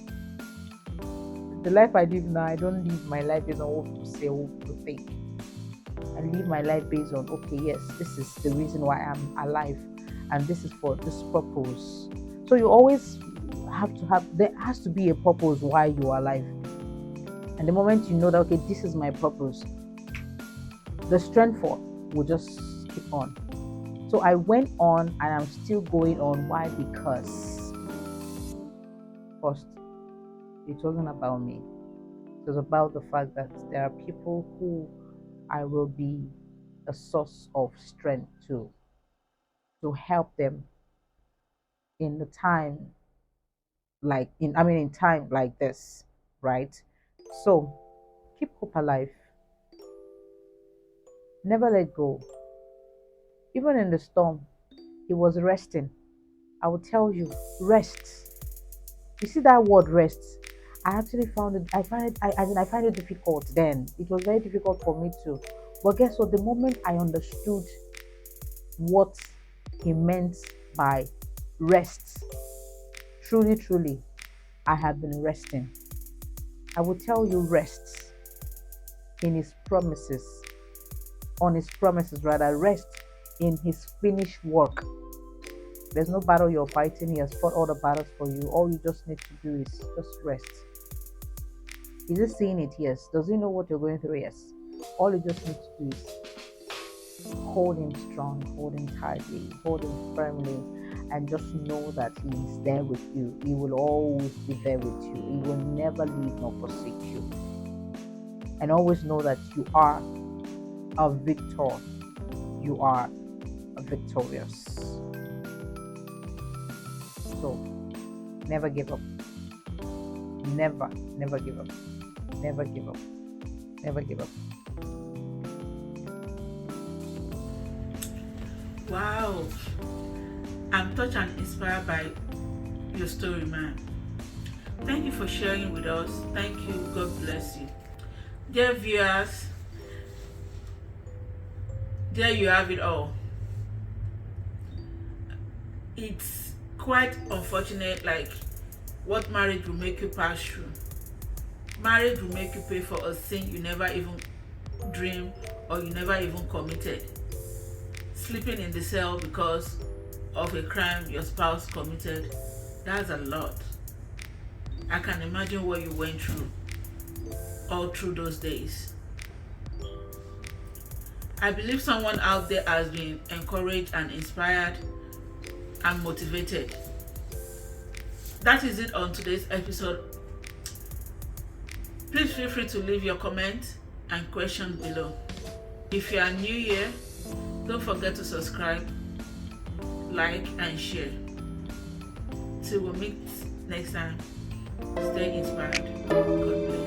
the life I live now, I don't live my life based on what people say or what people think. I live my life based on, okay, yes, this is the reason why I'm alive, and this is for this purpose. So you always there has to be a purpose why you are alive. And the moment you know that, okay, this is my purpose, the strength for will just keep on. So I went on and I'm still going on. Why? Because first, it wasn't about me. It was about the fact that there are people who I will be a source of strength to help them in the time in time like this, right? So keep hope alive. Never let go. Even in the storm, he was resting. I will tell you, rest. You see that word rest? I actually found it. I find it difficult then. It was very difficult for me too. But guess what? The moment I understood what he meant by rest, truly, I have been resting. I will tell you, rest in his promises, on his promises rather, rest in his finished work. There's no battle you're fighting. He has fought all the battles for you. All you just need to do is just rest. Is he seeing it? Yes. Does he know what you're going through? Yes. All you just need to do is hold him strong, hold him tightly, hold him firmly, and just know that He is there with you. He will always be there with you. He will never leave nor forsake you. And always know that you are a victor. You are victorious. So never give up. Never give up. Never give up. Never give up. Wow. I'm touched and inspired by your story, man. Thank you for sharing with us. Thank you. God bless you. Dear viewers, there you have it all. It's quite unfortunate, like what marriage will make you pass through. Marriage will make you pay for a sin you never even dreamed or you never even committed. Sleeping in the cell because of a crime your spouse committed, that's a lot. I can imagine what you went through all through those days. I believe someone out there has been encouraged and inspired and motivated. That is it on today's episode. Please feel free to leave your comments and questions below. If you are new here, don't forget to subscribe, like, and share. Till we meet next time, stay inspired. God bless.